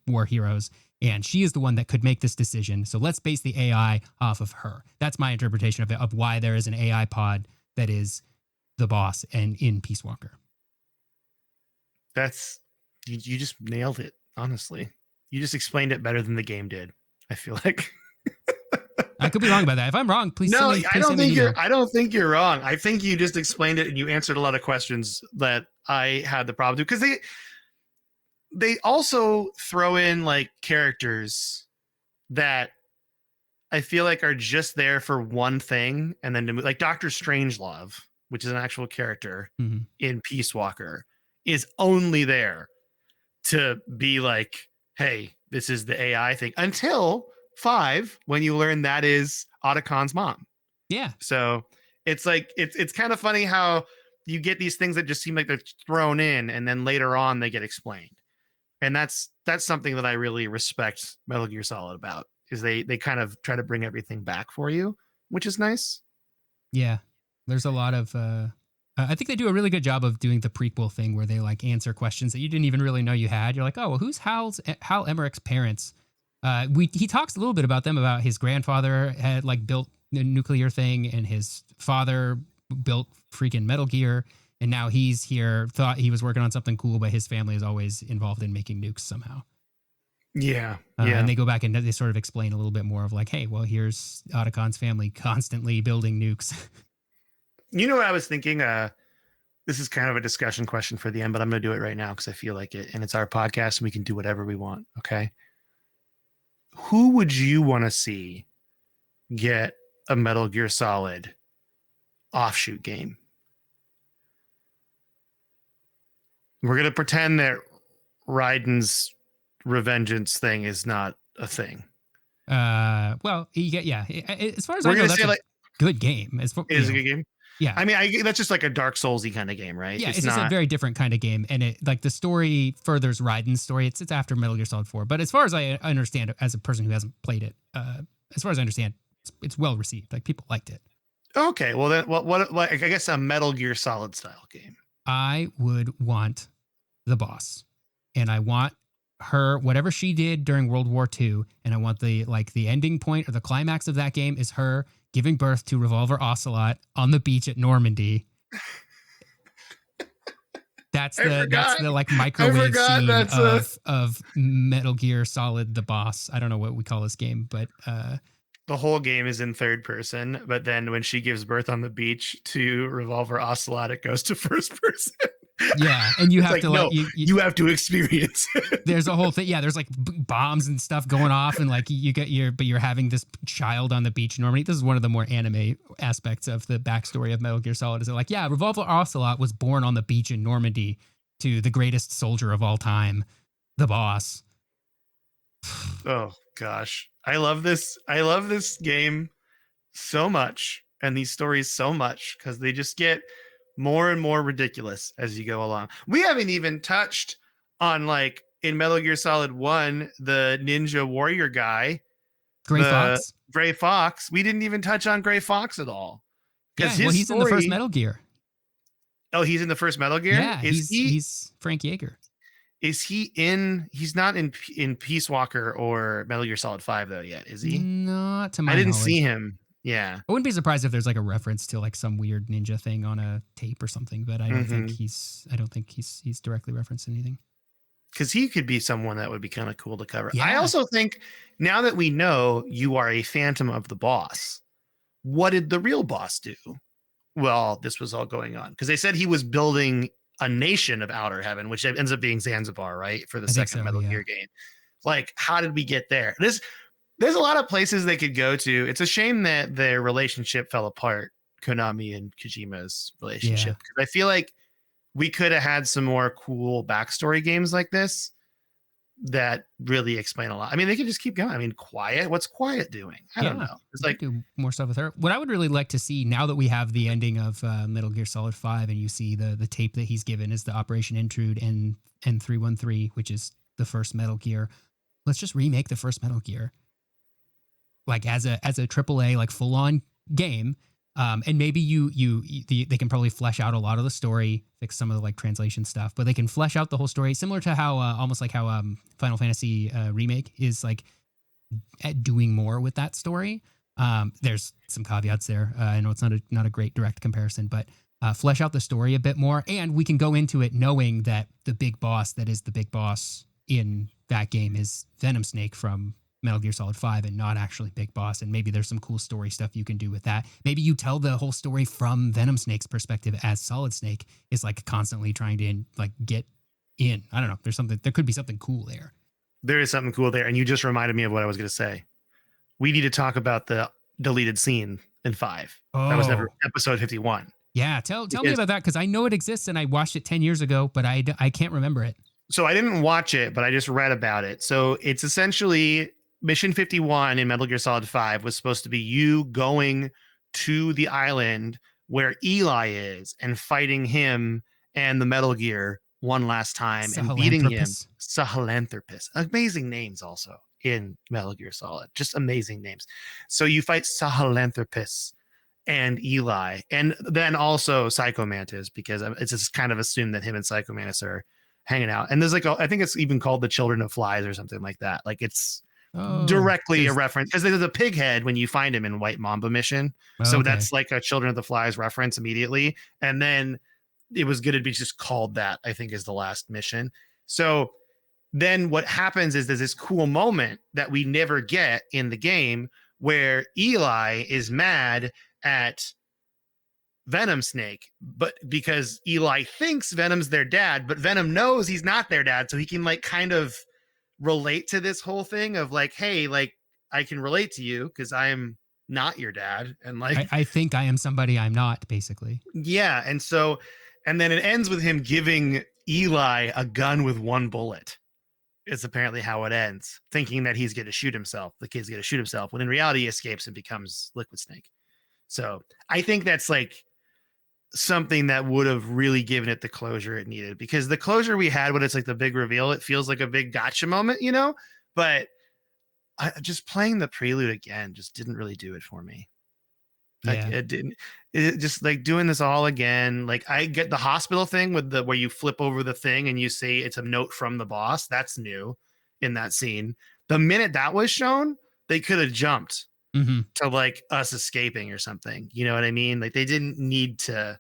war heroes, and she is the one that could make this decision. So let's base the AI off of her. That's my interpretation of it, of why there is an AI pod that is the boss and in Peace Walker. That's you just nailed it, honestly. You just explained it better than the game did, I feel like. I could be wrong about that. If I'm wrong, please No, send me, I don't think you're wrong. I think you just explained it and you answered a lot of questions that I had the problem with, because they also throw in like characters that I feel like are just there for one thing, and then like Doctor Strangelove, which is an actual character in Peace Walker, is only there to be like, hey, this is the AI thing, until 5, when you learn that is Otacon's mom. Yeah. So it's like it's kind of funny how you get these things that just seem like they're thrown in, and then later on they get explained. And that's something that I really respect Metal Gear Solid about, is they kind of try to bring everything back for you, which is nice. Yeah. There's a lot of I think they do a really good job of doing the prequel thing where they like answer questions that you didn't even really know you had. You're like, oh, well, who's Hal Emmerich's parents? He talks a little bit about them, about his grandfather had like built a nuclear thing, and his father built freaking Metal Gear, and now he's here. Thought he was working on something cool, but his family is always involved in making nukes somehow. Yeah. And they go back and they sort of explain a little bit more of like, hey, well, here's Otacon's family constantly building nukes. You know what I was thinking? This is kind of a discussion question for the end, but I'm going to do it right now because I feel like it, and it's our podcast and we can do whatever we want. Okay. Who would you want to see get a Metal Gear Solid offshoot game. We're gonna pretend that Raiden's revengeance thing is not a thing. Well, yeah. As far as We're I know, gonna that's say a like good game. it is a good game. Yeah. I mean, that's just like a Dark Soulsy kind of game, right? Yeah, It's it's just a not. very different kind of game, and it like the story furthers Raiden's story. It's after Metal Gear Solid 4, but as far as I understand, as a person who hasn't played it, as far as I understand, it's well received. Like people liked it. Okay, well then, what like I guess a Metal Gear Solid style game. I would want the boss, and I want her whatever she did during World War II, and I want the ending point or the climax of that game is her giving birth to Revolver Ocelot on the beach at Normandy. That's the like microwave scene of Metal Gear Solid the boss. I don't know what we call this game, but the whole game is in third person, but then when she gives birth on the beach to Revolver Ocelot, it goes to first person. Yeah, and you have like, to no, you have to experience it. There's a whole thing. Yeah, there's like bombs and stuff going off, and like you're having this child on the beach. Normally, this is one of the more anime aspects of the backstory of Metal Gear Solid. Is that like, yeah, Revolver Ocelot was born on the beach in Normandy to the greatest soldier of all time, the boss. Oh gosh, I love this. I love this game so much, and these stories so much because they just get more and more ridiculous as you go along. We haven't even touched on like in Metal Gear Solid 1, the ninja warrior guy, Gray Fox. We didn't even touch on Gray Fox at all. Yeah, well, he's in the first Metal Gear. Oh, he's in the first Metal Gear? Yeah, he's Frank Yeager. Is he in? He's not in Peace Walker or Metal Gear Solid 5 though yet, is he? Not to my knowledge. See him. Yeah. I wouldn't be surprised if there's like a reference to like some weird ninja thing on a tape or something, but I don't think he's directly referenced anything. Because he could be someone that would be kind of cool to cover. Yeah. I also think now that we know you are a phantom of the boss, what did the real boss do? Well, this was all going on because they said he was building a nation of Outer Heaven, which ends up being Zanzibar, right? For the second Metal Gear game. Like, how did we get there? There's a lot of places they could go to. It's a shame that their relationship fell apart, Konami and Kojima's relationship. Because I feel like we could have had some more cool backstory games like this that really explain a lot. I mean, they could just keep going. I mean, Quiet. What's Quiet doing? I don't know. It's like do more stuff with her. What I would really like to see now that we have the ending of Metal Gear Solid 5 and you see the tape that he's given is the Operation Intrude and N313, which is the first Metal Gear. Let's just remake the first Metal Gear. Like as a AAA like full on game, and maybe they can probably flesh out a lot of the story, fix some of the like translation stuff, but they can flesh out the whole story, similar to how almost like how Final Fantasy remake is like doing more with that story. There's some caveats there. I know it's not a great direct comparison, but flesh out the story a bit more, and we can go into it knowing that the big boss that is the big boss in that game is Venom Snake from Metal Gear Solid 5 and not actually Big Boss, and maybe there's some cool story stuff you can do with that. Maybe you tell the whole story from Venom Snake's perspective as Solid Snake is like constantly trying to like get in. I don't know. There could be something cool there. There is something cool there, and you just reminded me of what I was going to say. We need to talk about the deleted scene in 5. That was never episode 51. Yeah, tell me about that because I know it exists and I watched it 10 years ago, but I can't remember it. So I didn't watch it, but I just read about it. So it's essentially Mission 51 in Metal Gear Solid 5 was supposed to be you going to the island where Eli is and fighting him and the Metal Gear one last time and beating him. Sahelanthropus. Amazing names also in Metal Gear Solid. Just amazing names. So you fight Sahelanthropus and Eli, and then also Psycho Mantis, because it's just kind of assumed that him and Psycho Mantis are hanging out. And there's like, I think it's even called the Children of Flies or something like that. Like it's directly a reference because there's a pig head when you find him in White Mamba Mission. So that's like a Children of the Flies reference immediately. And then it was going to be just called that, I think, is the last mission. So then what happens is there's this cool moment that we never get in the game where Eli is mad at Venom Snake, but because Eli thinks Venom's their dad, but Venom knows he's not their dad. So he can like kind of relate to this whole thing of like, hey, like I can relate to you because I'm not your dad. And I think I am somebody I'm not, basically. yeah. And then it ends with him giving Eli a gun with one bullet. It's apparently how it ends, thinking that he's going to shoot himself. The kid's going to shoot himself, when in reality he escapes and becomes Liquid Snake. So I think that's like something that would have really given it the closure it needed, because the closure we had when it's like the big reveal, it feels like a big gotcha moment, but just playing the prelude again just didn't really do it for me. Like Yeah. it didn't. It just like doing this all again. Like I get the hospital thing with the where you flip over the thing and you say it's a note from the boss. That's new in that scene. The minute that was shown, they could have jumped Mm-hmm. to like us escaping or something. You know what I mean? Like they didn't need to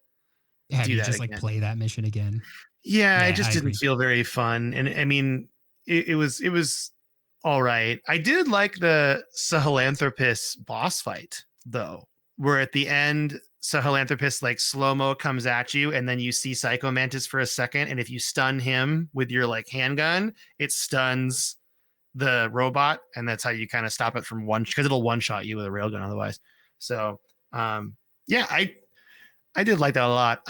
Have do you that just like again. play that mission again? Yeah, it Yeah, just I didn't agree. feel very fun. And I mean, it was all right. I did like the Sahelanthropus boss fight though, where at the end Sahelanthropus like slow-mo comes at you and then you see Psycho Mantis for a second, and if you stun him with your like handgun, it stuns the robot, and that's how you kind of stop it from one, because it'll one shot you with a railgun otherwise. So yeah, I did like that a lot.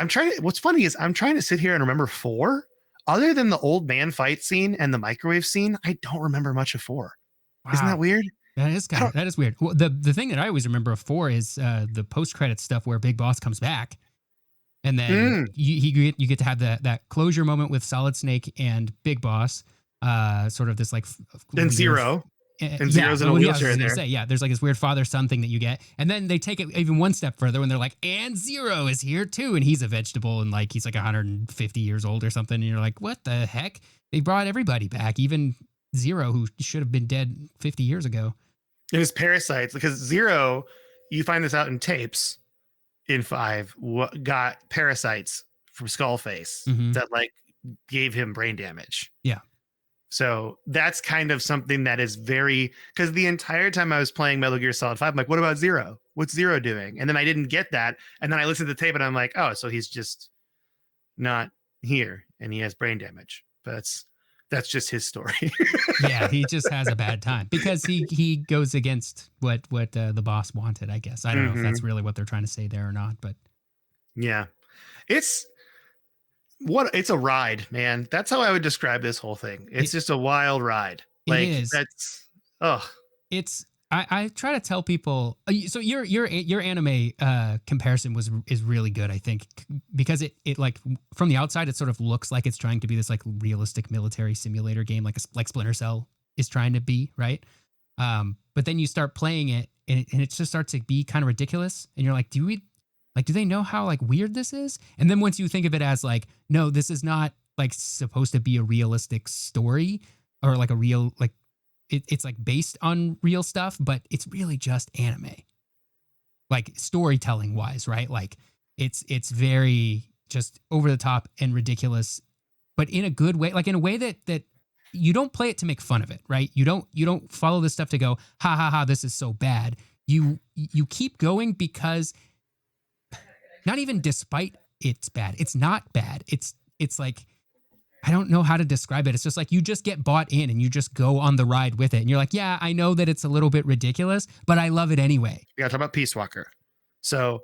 What's funny is I'm trying to sit here and remember 4. Other than the old man fight scene and the microwave scene, I don't remember much of 4. Isn't that Wow. weird? I don't. That is weird. Well, the thing that I always remember of 4 is the post credit stuff where Big Boss comes back, and then Mm, you get to have that closure moment with Solid Snake and Big Boss. Sort of this like and weird. Zero. And Yeah, Zero's in a well, yeah, I was wheelchair just gonna there. say, yeah. There's like this weird father son thing that you get, and then they take it even one step further when they're like, and Zero is here too, and he's a vegetable, and like he's like 150 years old or something, and you're like, what the heck? They brought everybody back, even Zero, who should have been dead 50 years ago. And his parasites, because Zero, you find this out in tapes in 5, got parasites from Skullface Mm-hmm. that like gave him brain damage. Yeah. So that's kind of something that is very, because the entire time I was playing Metal Gear Solid 5, I'm like, what about Zero? What's Zero doing? And then I didn't get that. And then I listened to the tape and I'm like, oh, so he's just not here and he has brain damage. But that's just his story. Yeah, he just has a bad time because he goes against what the boss wanted. I guess I don't know if that's Hmm. really what they're trying to say there or not, but Yeah. It's it's a ride, man. That's how I would describe this whole thing. It's it just a wild ride. it Like is. that's oh It's I try to tell people. So your anime comparison is really good. I think because it like from the outside it sort of looks like it's trying to be this like realistic military simulator game, like Splinter Cell is trying to be, right? But then you start playing it and it just starts to be kind of ridiculous, and you're like, do they know how like weird this is? And then once you think of it as like, no, this is not like supposed to be a realistic story or like a real like it's like based on real stuff, but it's really just anime. Like storytelling wise, right? Like it's very just over the top and ridiculous, but in a good way, like in a way that you don't play it to make fun of it, right? You don't follow this stuff to go, ha ha ha, this is so bad. You keep going because not even despite it's bad. It's not bad. It's like I don't know how to describe it. It's just like you just get bought in and you just go on the ride with it. And you're like, yeah, I know that it's a little bit ridiculous, but I love it anyway. we gotta talk about Peace Walker. So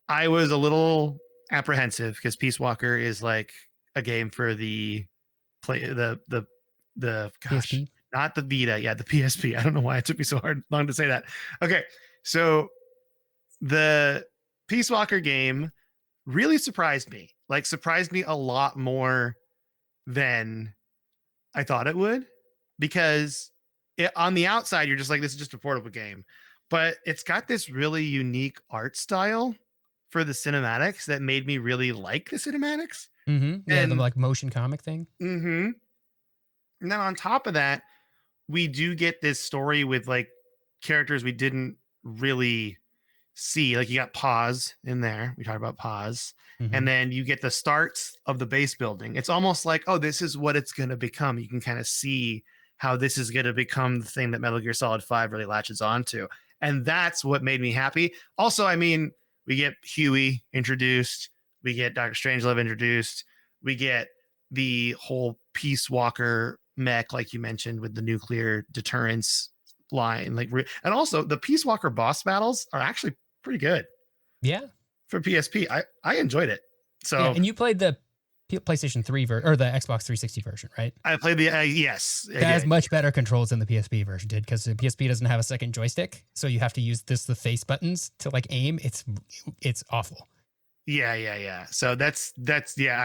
I was a little apprehensive because Peace Walker is like a game for the play the gosh, PSP. not the Vita, yeah, the PSP. I don't know why it took me so long to say that. Okay, so the Peace Walker game really surprised me. Like surprised me a lot more than I thought it would, because on the outside you're just like, this is just a portable game, but it's got this really unique art style for the cinematics that made me really like the cinematics. Mm-hmm. Yeah, the And like motion comic thing. mhm. And then on top of that, we do get this story with like characters we didn't really see. Like you got Pause in there. We talked about Pause. Mm-hmm. And then you get the starts of the base building. It's almost like, oh, this is what it's going to become. You can kind of see how this is going to become the thing that Metal Gear Solid 5 really latches onto. And that's what made me happy. Also, I mean, we get Huey introduced, we get Dr. Strangelove introduced, we get the whole Peace Walker mech, like you mentioned, with the nuclear deterrence line. And also the Peace Walker boss battles are actually pretty good Yeah. for PSP. I enjoyed it. So yeah, and you played the PlayStation 3 or the Xbox 360 version, right? I played the yes. That has much better controls than the PSP version did, because the PSP doesn't have a second joystick, so you have to use the face buttons to like aim. It's awful. Yeah. So that's yeah.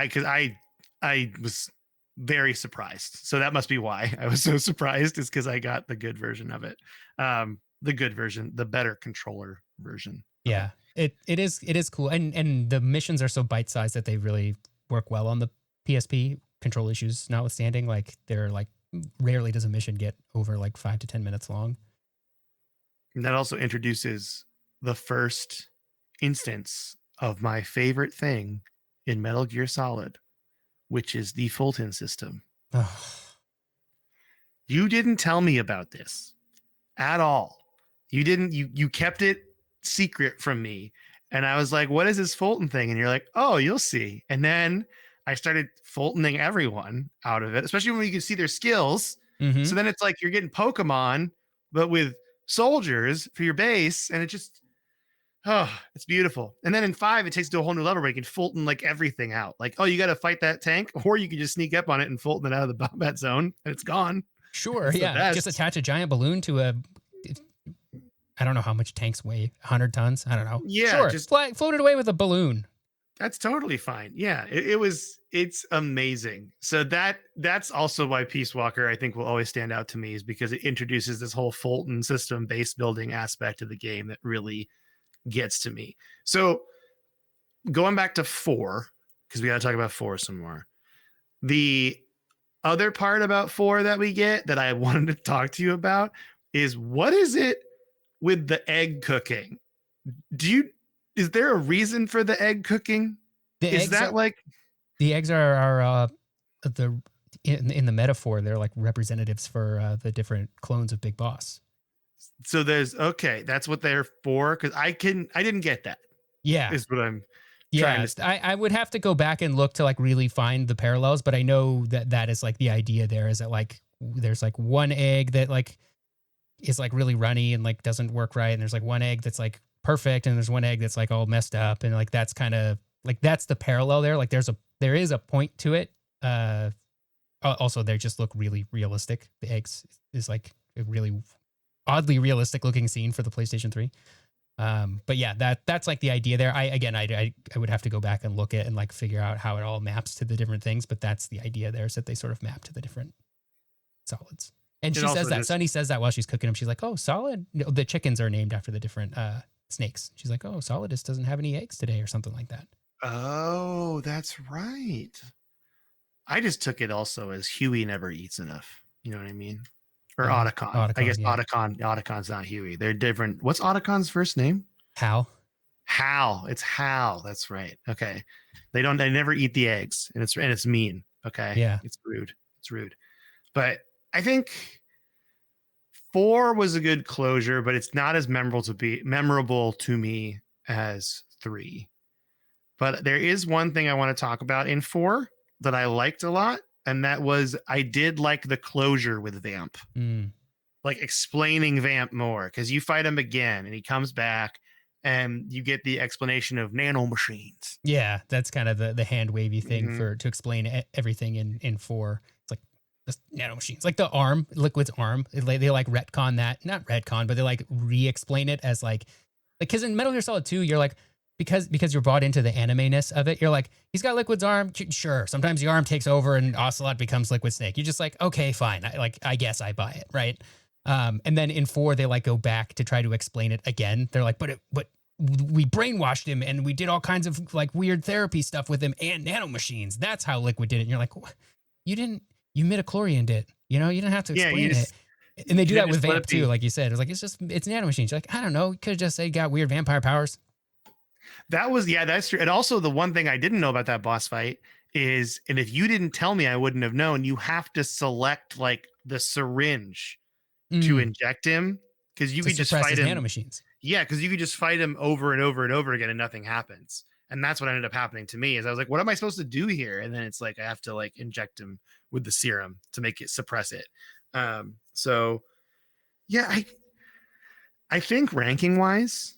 I was very surprised. So that must be why I was so surprised, is because I got the good version of it. The good version, the better controller version. Yeah, it is cool, and the missions are so bite sized that they really work well on the PSP. Control issues notwithstanding, like they're like rarely does a mission get over like 5 to 10 minutes long. And that also introduces the first instance of my favorite thing in Metal Gear Solid, which is the Fulton system. You didn't tell me about this at all. You didn't. You kept it secret from me, and I was like, "What is this Fulton thing?" And you're like, "Oh, you'll see." And then I started Fultoning everyone out of it, especially when you can see their skills. Mm-hmm. So then it's like you're getting Pokemon, but with soldiers for your base, and it just, oh, it's beautiful. And then in 5, it takes it to a whole new level where you can Fulton like everything out. Like, oh, you got to fight that tank, or you can just sneak up on it and Fulton it out of the combat zone, and it's gone. Sure, It's yeah. Just attach a giant balloon to a. I don't know how much tanks weigh. 100 tons. I don't know. Yeah, sure. just float it away with a balloon. That's totally fine. Yeah, it's amazing. So that's also why Peace Walker, I think, will always stand out to me, is because it introduces this whole Fulton system base building aspect of the game that really gets to me. So going back to 4, because we got to talk about 4 some more. The other part about 4 that we get that I wanted to talk to you about is, what is it with the egg cooking? Is there a reason for the egg cooking? The eggs are in the metaphor, they're like representatives for the different clones of Big Boss. So that's what they're for, because I didn't get that. Yeah, is what I'm trying to say. I would have to go back and look to like really find the parallels, but I know that is like the idea there, is that like there's like one egg that like is like really runny and like doesn't work right, and there's like one egg that's like perfect, and there's one egg that's like all messed up, and like that's kind of like that's the parallel there. Like there is a point to it. Also, they just look really realistic. The eggs is like a really oddly realistic looking scene for the PlayStation 3. But yeah, that's like the idea there. I would have to go back and look at and like figure out how it all maps to the different things, but that's the idea there, is that they sort of map to the different solids. And she says that. Sunny says that while she's cooking them. She's like, "Oh, Solid." The chickens are named after the different snakes. She's like, "Oh, Solidus doesn't have any eggs today," or something like that. Oh, that's right. I just took it also as Huey never eats enough. You know what I mean? Or Otacon. I guess yeah. Otacon's not Huey. They're different. What's Otacon's first name? Hal. It's Hal. That's right. Okay. They never eat the eggs, and it's mean. Okay. Yeah. It's rude. But I think 4 was a good closure, but it's not as memorable to me as 3. But there is one thing I want to talk about in 4 that I liked a lot, and that was, I did like the closure with Vamp. Like explaining Vamp more, because you fight him again and he comes back and you get the explanation of nanomachines. Yeah, that's kind of the hand wavy thing to explain everything in 4. It's like the nanomachines, like the arm, Liquid's arm. They like retcon that, not retcon, but they like re-explain it as like because in Metal Gear Solid 2, you're like, because you're bought into the anime-ness of it, you're like, he's got Liquid's arm, sure. Sometimes the arm takes over and Ocelot becomes Liquid Snake. You're just like, okay, fine. I guess I buy it, right? And then in 4, they like go back to try to explain it again. They're like, but we brainwashed him and we did all kinds of like weird therapy stuff with him and nanomachines. That's how Liquid did it. And you're like, you midichlorianed it. You didn't have to explain it. And they do that with Vamp too, like you said. It's nanomachines. You're like, I don't know. You could have just said got weird vampire powers. That's true. And also the one thing I didn't know about that boss fight is, and if you didn't tell me, I wouldn't have known, you have to select like the syringe to inject him, because you could just fight him. Nanomachines. Yeah, because you could just fight him over and over and over again and nothing happens. And that's what ended up happening to me, is I was like, what am I supposed to do here? And then it's like, I have to like inject him with the serum to make it suppress it. So Yeah, I think ranking wise,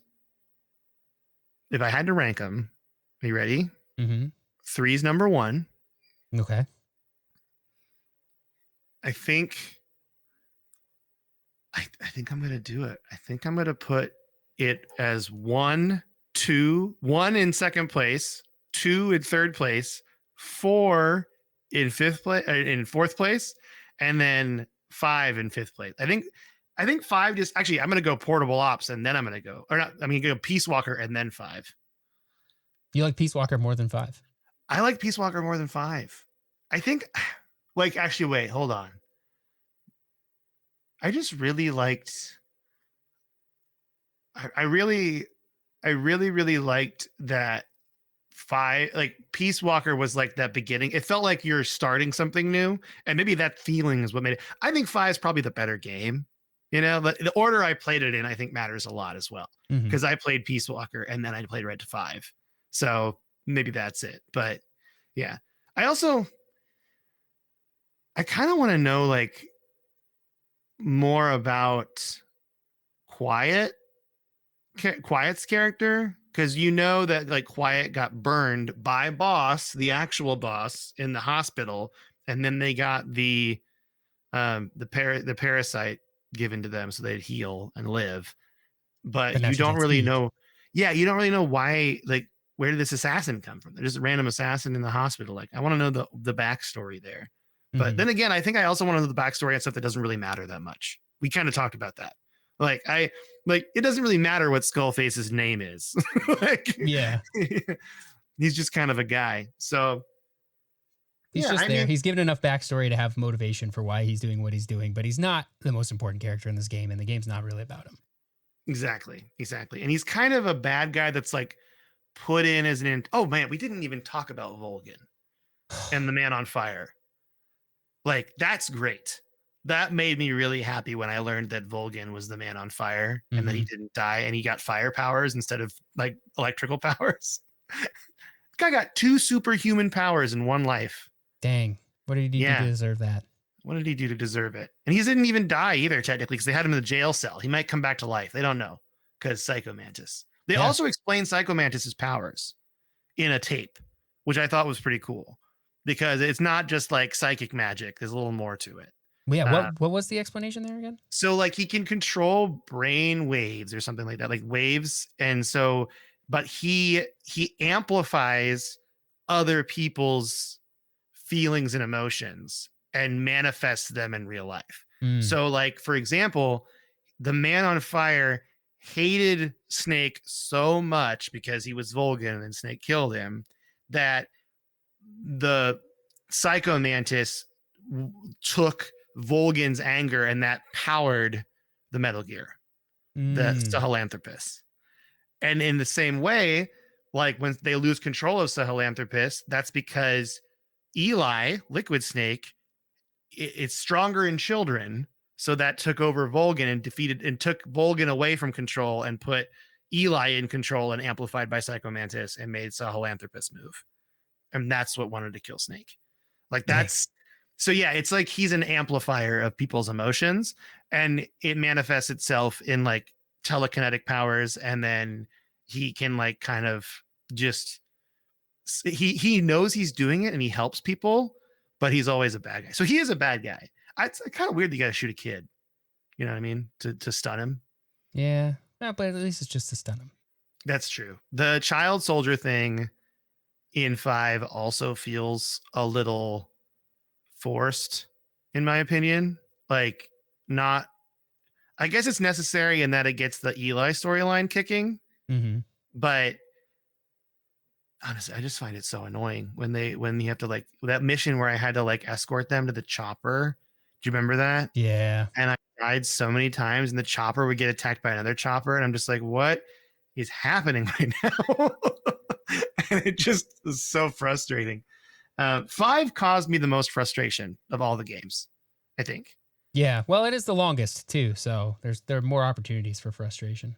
if I had to rank them, are you ready? Mm-hmm. Three's number one. Okay. I think I think I'm gonna do it. I think I'm gonna put it as one, two, one in second place, two in third place, four in fifth place, in fourth place, and then five in fifth place. I think five just actually I'm gonna go portable ops and then I'm gonna go or not. I'm gonna go Peace Walker and then five. You like Peace Walker more than 5? I like Peace Walker more than five. I think like actually wait, hold on. I just really liked I really really liked that five like Peace Walker was like that beginning. It felt like you're starting something new, and maybe that feeling is what made it. I think five is probably the better game. You know, but the order I played it in, I think matters a lot as well. Mm-hmm. Because I played Peace Walker and then I played Red to Five. So maybe that's it. But yeah. I also I kind of want to know like more about Quiet Quiet's character because you know that like Quiet got burned by Boss, the actual boss in the hospital, and then they got the parasite given to them so they'd heal and live. But But now you she don't can't really speak. know. Yeah, you don't really know why. Like, where did this assassin come from? They're just a random assassin in the hospital. Like, I want to know the backstory there. But Mm-hmm. then again, I think I also want to know the backstory on stuff that doesn't really matter that much. We kind of talked about that. Like, it doesn't really matter what Skullface's name is. Like, Yeah. he's just kind of a guy. So He's yeah, just I there. mean, He's given enough backstory to have motivation for why he's doing what he's doing, but he's not the most important character in this game, and the game's not really about him. exactly. And he's kind of a bad guy that's like put in as oh man, we didn't even talk about Volgan and the Man on Fire. Like, that's great. That made me really happy when I learned that Volgan was the Man on Fire and that Mm-hmm. he didn't die and he got fire powers instead of like electrical powers. Guy got two superhuman powers in one life. Dang. What did he do to Yeah. deserve that? What did he do to deserve it? And he didn't even die either, technically, because they had him in the jail cell. He might come back to life. They don't know because Psycho Mantis. They Yeah. also explained Psycho Mantis's powers in a tape, which I thought was pretty cool because it's not just like psychic magic. There's a little more to it. Well, yeah. Uh, What was the explanation there again? so like he can control brain waves or something like that, like waves. And so, but he amplifies other people's feelings and emotions and manifests them in real life. Mm. So, like, for example, the Man on Fire hated Snake so much because he was Volgan and Snake killed him that the Psycho Mantis took Volgan's anger and that powered the Metal Gear, the Mm. Sahelanthropus. And in the same way, like when they lose control of Sahelanthropus, that's because Eli, Liquid Snake, it's stronger in children. So that took over Volgan and defeated and took Volgan away from control and put Eli in control and amplified by Psycho Mantis and made Sahelanthropus move. And that's what wanted to kill Snake. Like Dang. that's so yeah, it's like he's an amplifier of people's emotions and it manifests itself in like telekinetic powers and then he can like kind of just he knows he's doing it and he helps people, but he's always a bad guy. So he is a bad guy. It's kind of weird that you got to shoot a kid. You know what I mean? To stun him. Yeah. No, but at least it's just to stun him. That's true. The child soldier thing in five also feels a little forced, in my opinion. Like, not. I guess it's necessary in that it gets the Eli storyline kicking, Mm-hmm. but honestly, I just find it so annoying when you have to like that mission where I had to like escort them to the chopper. Do you remember that? Yeah. And I died so many times, and the chopper would get attacked by another chopper, and I'm just like, what is happening right now? And it just is so frustrating. Five caused me the most frustration of all the games, I think. Yeah. Well, it is the longest too, so there are more opportunities for frustration.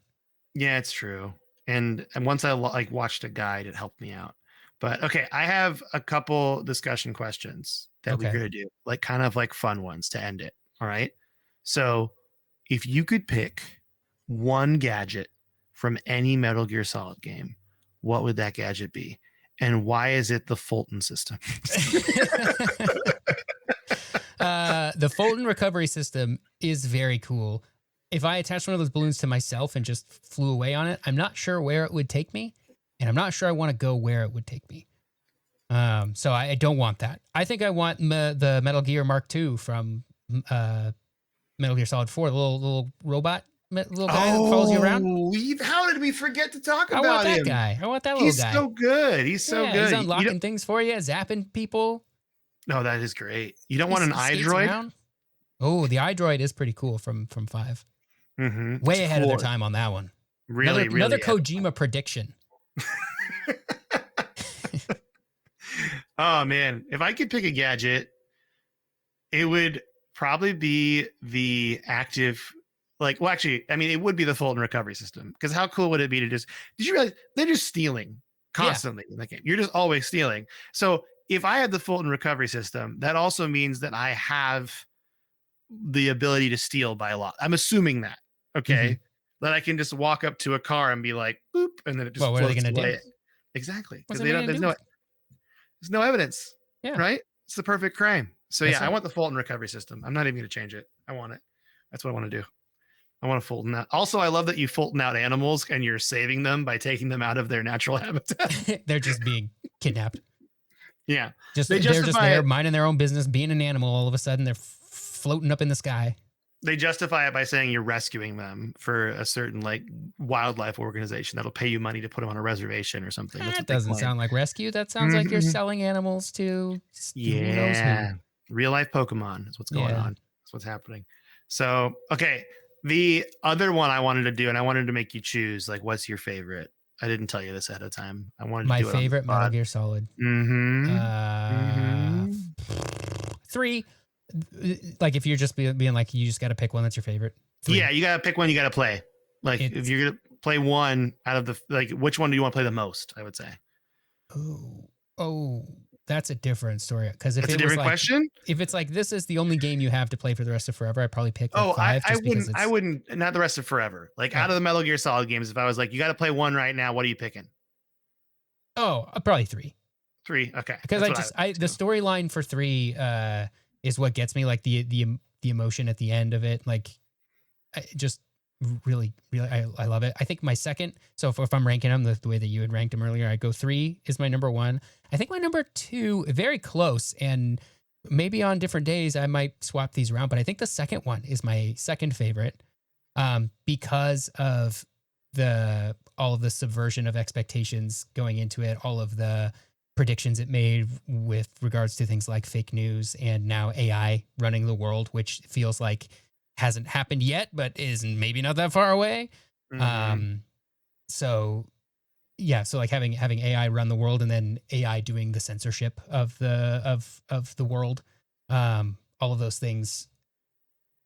Yeah, it's true. And once I like watched a guide, it helped me out. But okay, I have a couple discussion questions that we're Okay. gonna do, like kind of like fun ones to end it. All right. So if you could pick one gadget from any Metal Gear Solid game, what would that gadget be? And why is it the Fulton system? The Fulton recovery system is very cool. If I attached one of those balloons to myself and just flew away on it, I'm not sure where it would take me, and I'm not sure I want to go where it would take me. So I don't want that. I think I want the Metal Gear Mark II from Metal Gear Solid 4, the little robot, little guy that follows you around. How did we forget to talk about him? I want that him? guy. I want that little guy. He's so good. He's so good. He's unlocking things for you, zapping people. No, that is great. You don't want an iDroid? Oh, the iDroid is pretty cool from 5. Mm-hmm. Way ahead of their time on that one. Really, another Kojima prediction. Oh man, if I could pick a gadget, it would probably be the active, it would be the Fulton recovery system. Because how cool would it be to did you realize they're just stealing constantly in the game? You're just always stealing. So if I had the Fulton recovery system, that also means that I have the ability to steal by a lot. I'm assuming that, okay? That I can just walk up to a car and be like, boop, and then it just what are they going to do? Exactly. Because there's no evidence, right? It's the perfect crime. So I want the Fulton recovery system. I'm not even going to change it. I want it. That's what I want to do. I want to Fulton out. Also, I love that you Fulton out animals and you're saving them by taking them out of their natural habitat. They're just being kidnapped. Yeah. They're just there minding their own business, being an animal. All of a sudden, they're floating up in the sky. They justify it by saying you're rescuing them for a certain wildlife organization that'll pay you money to put them on a reservation or something. That doesn't sound like rescue. That sounds like you're selling animals to who knows who. Real life Pokemon is what's going on. That's what's happening. So, okay. The other one I wanted to do, and I wanted to make you choose, what's your favorite? I didn't tell you this ahead of time. I wanted to do it. My favorite Metal Gear Solid. 3. If you're just being like, you just got to pick one that's your favorite. 3. Yeah, you got to pick one you got to play. If you're going to play one out of the, which one do you want to play the most, I would say? Oh, that's a different story. Because if it's a different question. If it's this is the only game you have to play for the rest of forever, I'd probably pick 5. I wouldn't, not the rest of forever. Out of the Metal Gear Solid games, if I was you got to play one right now, what are you picking? Oh, probably 3. 3, okay. Because the storyline for 3 is what gets me, the emotion at the end of it. I just really, really, I love it. I think my second, so if I'm ranking them the way that you had ranked them earlier, I go 3 is my number 1. I think my number 2, very close, and maybe on different days I might swap these around, but I think the second one is my second favorite, because of all of the subversion of expectations going into it, all of the predictions it made with regards to things like fake news and now AI running the world, which feels like hasn't happened yet, but is maybe not that far away. So having AI run the world and then AI doing the censorship of the world, all of those things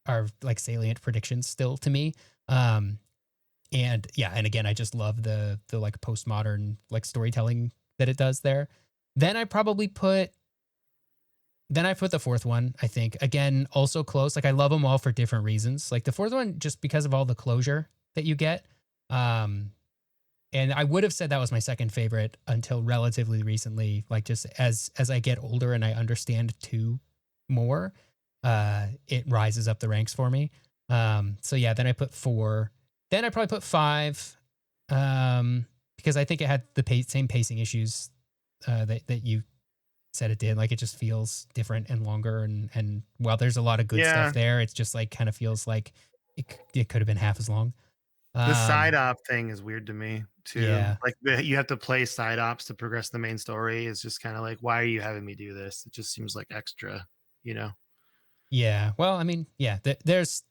are salient predictions still to me. And again, I just love the postmodern storytelling that it does there. Then I probably put the fourth one, I think. Again, also close. I love them all for different reasons. The fourth one, just because of all the closure that you get. And I would have said that was my second favorite until relatively recently. Just as I get older and I understand 2 more, it rises up the ranks for me. Then I put 4. Then I probably put 5, because I think it had the same pacing issues that you said it did. It just feels different and longer, and while there's a lot of good stuff there, it's just kind of feels like it could have been half as long. The side op thing is weird to me too. Yeah. You have to play side ops to progress the main story. It's just kind of why are you having me do this? It just seems extra, Yeah. Well, I mean, there's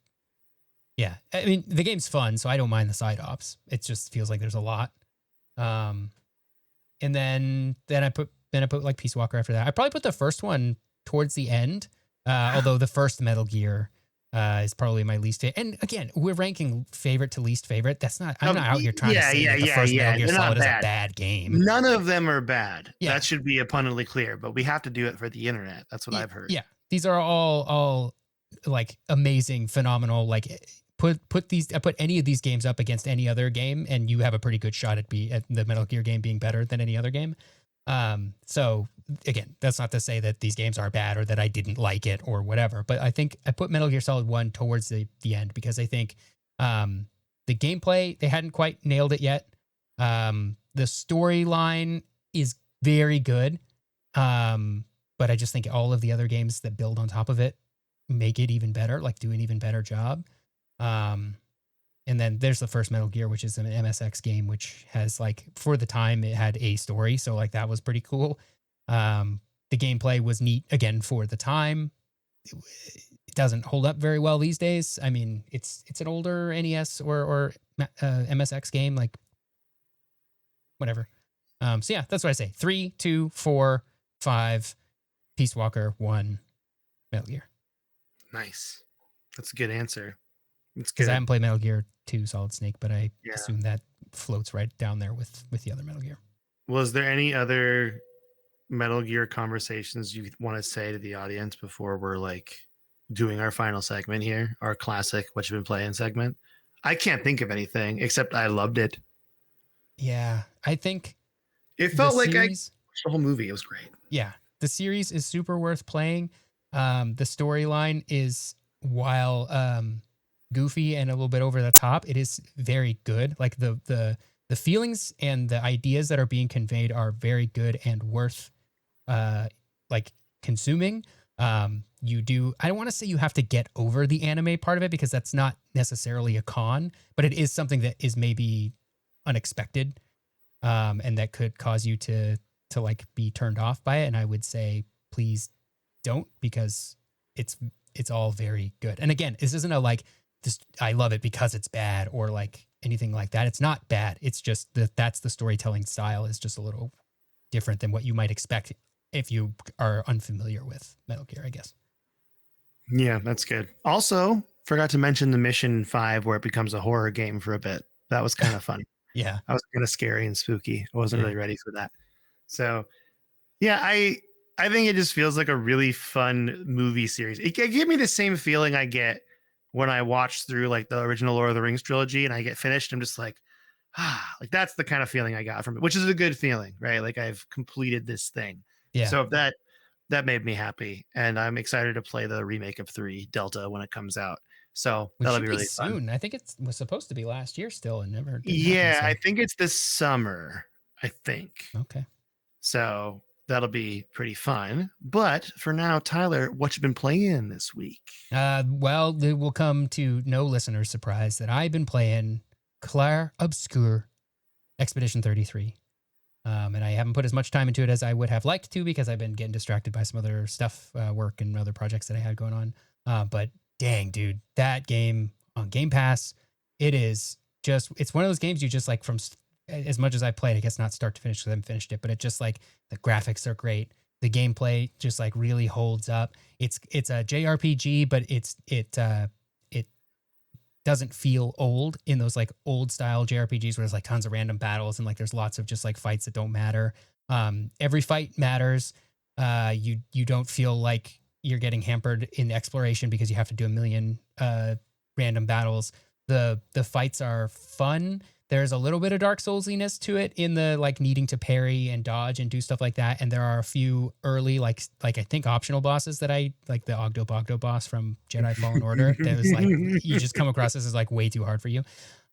the game's fun, so I don't mind the side ops. It just feels like there's a lot. And then I put Peace Walker after that. I probably put the first one towards the end, although the first Metal Gear is probably my least favorite. And again, we're ranking favorite to least favorite. That's not. I'm not out here trying to say that the first Metal Gear Solid is a bad game. None of them are bad. Yeah. That should be abundantly clear. But we have to do it for the internet. That's what I've heard. Yeah, these are all amazing, phenomenal, put any of these games up against any other game, and you have a pretty good shot at the Metal Gear game being better than any other game. So again, that's not to say that these games are bad or that I didn't like it or whatever, but I think I put Metal Gear Solid 1 towards the end because I think the gameplay, they hadn't quite nailed it yet. The storyline is very good. But I just think all of the other games that build on top of it make it even better, like do an even better job. And then there's the first Metal Gear, which is an MSX game, which has like, for the time it had a story. So like that was pretty cool. The gameplay was neat again for the time. It doesn't hold up very well these days. I mean, it's an older NES or MSX game, like whatever. So yeah, that's what I say. 3, 2, 4, 5, Peace Walker, 1, Metal Gear. Nice. That's a good answer. It's good. Because I haven't played Metal Gear 2 Solid Snake, but I assume that floats right down there with the other Metal Gear. Was there any other Metal Gear conversations you want to say to the audience before we're like doing our final segment here, our classic What You've Been Playing segment? I can't think of anything except I loved it. Yeah, I think it felt like I watched the whole movie. It was great. Yeah, the series is super worth playing. The storyline is, while goofy and a little bit over the top, it is very good. Like the feelings and the ideas that are being conveyed are very good and worth like consuming. You do, I don't want to say you have to get over the anime part of it because that's not necessarily a con, but it is something that is maybe unexpected, and that could cause you to like be turned off by it. And I would say, please don't, because it's all very good. And again, this isn't a like this, I love it because it's bad or like anything like that. It's not bad. It's just that's the storytelling style is just a little different than what you might expect if you are unfamiliar with Metal Gear, I guess. Yeah, that's good. Also, forgot to mention the Mission 5 where it becomes a horror game for a bit. That was kind of fun. Yeah. That was kind of scary and spooky. I wasn't really ready for that. So, yeah, I think it just feels like a really fun movie series. It gave me the same feeling I get when I watch through like the original Lord of the Rings trilogy and I get finished. I'm just like, like that's the kind of feeling I got from it, which is a good feeling, right? Like I've completed this thing. Yeah. So that made me happy, and I'm excited to play the remake of 3 Delta when it comes out. So that'll be really soon. fun. I think it was supposed to be last year still, and never. Yeah, happen, so. I think it's this summer. I think. Okay. So that'll be pretty fun. But for now, Tyler, what you been playing this week? Well, it will come to no listener's surprise that I've been playing Clair Obscur Expedition 33. And I haven't put as much time into it as I would have liked to because I've been getting distracted by some other stuff, work and other projects that I had going on. But dang, dude, that game on Game Pass, it's one of those games you just like from as much as I played, I guess not start to finish because I haven't finished it, but it just like the graphics are great. The gameplay just like really holds up. It's a JRPG, but it doesn't feel old in those like old style JRPGs where there's like tons of random battles and like there's lots of just like fights that don't matter. Every fight matters. You don't feel like you're getting hampered in exploration because you have to do a million random battles. The fights are fun. There's a little bit of Dark Soulsiness to it in the like needing to parry and dodge and do stuff like that. And there are a few early like I think optional bosses that I like, the Ogdo boss from Jedi Fallen Order. That was like you just come across this as like way too hard for you.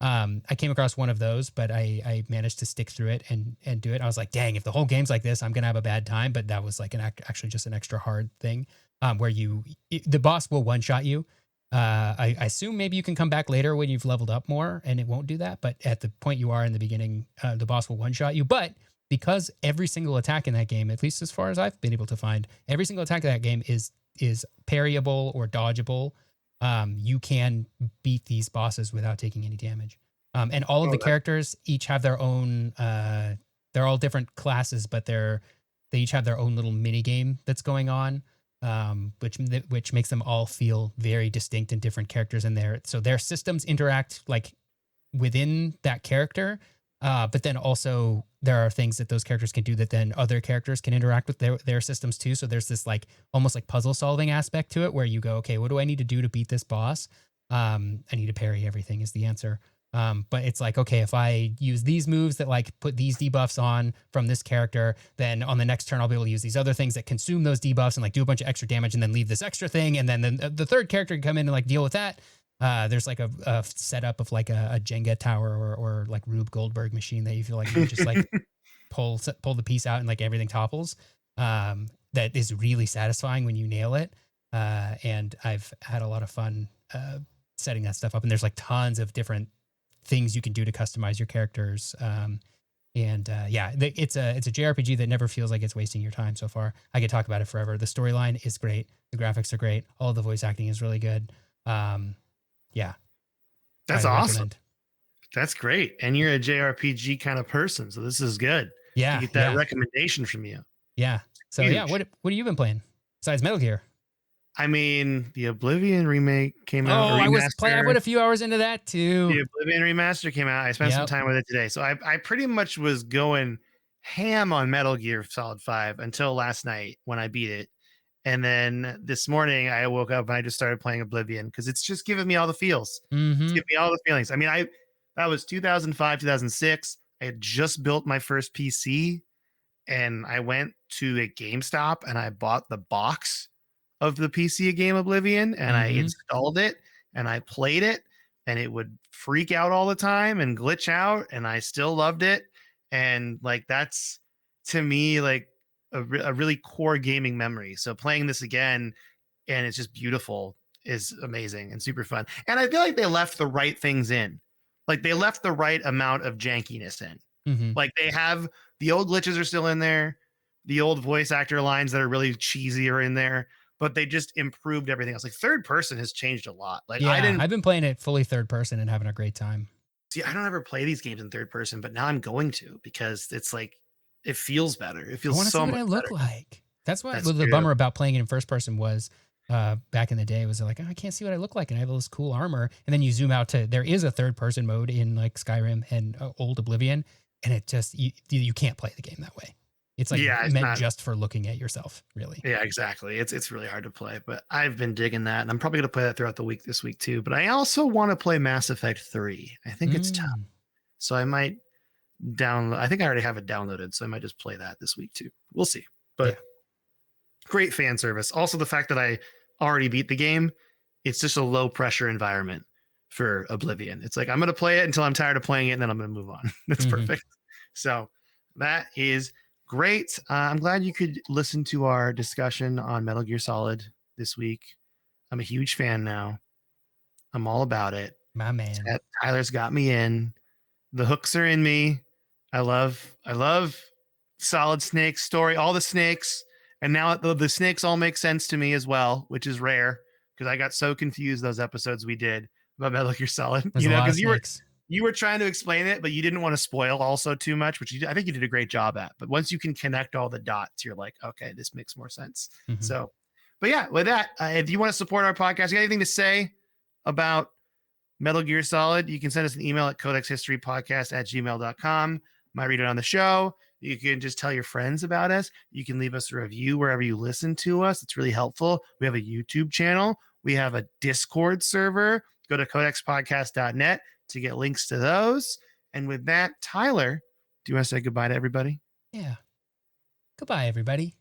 I came across one of those, but I managed to stick through it and do it. I was like, dang, if the whole game's like this, I'm gonna have a bad time. But that was like actually just an extra hard thing, where the boss will one shot you. I assume maybe you can come back later when you've leveled up more and it won't do that. But at the point you are in the beginning, the boss will one shot you. But because every single attack in that game, at least as far as I've been able to find, every single attack in that game is parryable or dodgeable. You can beat these bosses without taking any damage. And all of the characters each have their own, they're all different classes, but they each have their own little mini game that's going on. Which makes them all feel very distinct and different characters in there. So their systems interact like within that character, but then also there are things that those characters can do that then other characters can interact with their systems too. So there's this like almost like puzzle solving aspect to it where you go, okay, what do I need to do to beat this boss? I need to parry everything is the answer. But it's like, okay, if I use these moves that like put these debuffs on from this character, then on the next turn I'll be able to use these other things that consume those debuffs and like do a bunch of extra damage and then leave this extra thing. And then the third character can come in and like deal with that. There's like a setup of like a Jenga tower or like Rube Goldberg machine that you feel like you just like pull the piece out and like everything topples. That is really satisfying when you nail it. And I've had a lot of fun setting that stuff up. And there's like tons of different things you can do to customize your characters. Yeah, it's a JRPG that never feels like it's wasting your time so far. I could talk about it forever. The storyline is great. The graphics are great. All the voice acting is really good. Yeah. That's Highly awesome. recommend. That's great. And you're a JRPG kind of person, so this is good. Yeah. To get that recommendation from you. Yeah. So Huge. yeah, what have you been playing besides Metal Gear? I mean, the Oblivion remake came out. Oh, I put a few hours into that too. The Oblivion remaster came out. I spent some time with it today. So I pretty much was going ham on Metal Gear Solid 5 until last night when I beat it. And then this morning I woke up and I just started playing Oblivion because it's just giving me all the feels. Mm-hmm. It's giving me all the feelings. I mean, that was 2005, 2006. I had just built my first PC and I went to a GameStop and I bought the box of the PC game Oblivion and I installed it and I played it and it would freak out all the time and glitch out and I still loved it. And like, that's to me, like a really core gaming memory. So playing this again and it's just beautiful is amazing and super fun. And I feel like they left the right things in. Like they left the right amount of jankiness in. Like they have the old glitches are still in there. The old voice actor lines that are really cheesy are in there, but they just improved everything else. Like third person has changed a lot. Like I've been playing it fully third person and having a great time. See, I don't ever play these games in third person, but now I'm going to because it's like it feels better. It feels so much better. I want to see what I look like. That's what the bummer about playing it in first person was. Back in the day was like, oh, I can't see what I look like and I have all this cool armor, and then you zoom out to there is a third person mode in like Skyrim and old Oblivion, and it just you can't play the game that way. It's like meant just for looking at yourself, really. Yeah, exactly. It's really hard to play, but I've been digging that, and I'm probably gonna play that throughout the week this week too. But I also want to play Mass Effect 3. I think it's time, so I might download. I think I already have it downloaded, so I might just play that this week too. We'll see. But great fan service. Also, the fact that I already beat the game, it's just a low pressure environment for Oblivion. It's like I'm gonna play it until I'm tired of playing it, and then I'm gonna move on. That's perfect. So that is great. I'm glad you could listen to our discussion on Metal Gear Solid this week. I'm a huge fan now. I'm all about it. My man. Tyler's got me in. The hooks are in me. I love Solid Snake story, all the snakes. And now the snakes all make sense to me as well, which is rare because I got so confused those episodes we did about Metal Gear Solid. There's because you were trying to explain it, but you didn't want to spoil also too much, which I think you did a great job at. But once you can connect all the dots, you're like, okay, this makes more sense. So, but yeah, with that, if you want to support our podcast, you got anything to say about Metal Gear Solid, you can send us an email at codexhistorypodcast@gmail.com. Might read it on the show. You can just tell your friends about us. You can leave us a review wherever you listen to us. It's really helpful. We have a YouTube channel. We have a Discord server. Go to codexpodcast.net to get links to those. And with that, Tyler, do you want to say goodbye to everybody? Yeah. Goodbye, everybody.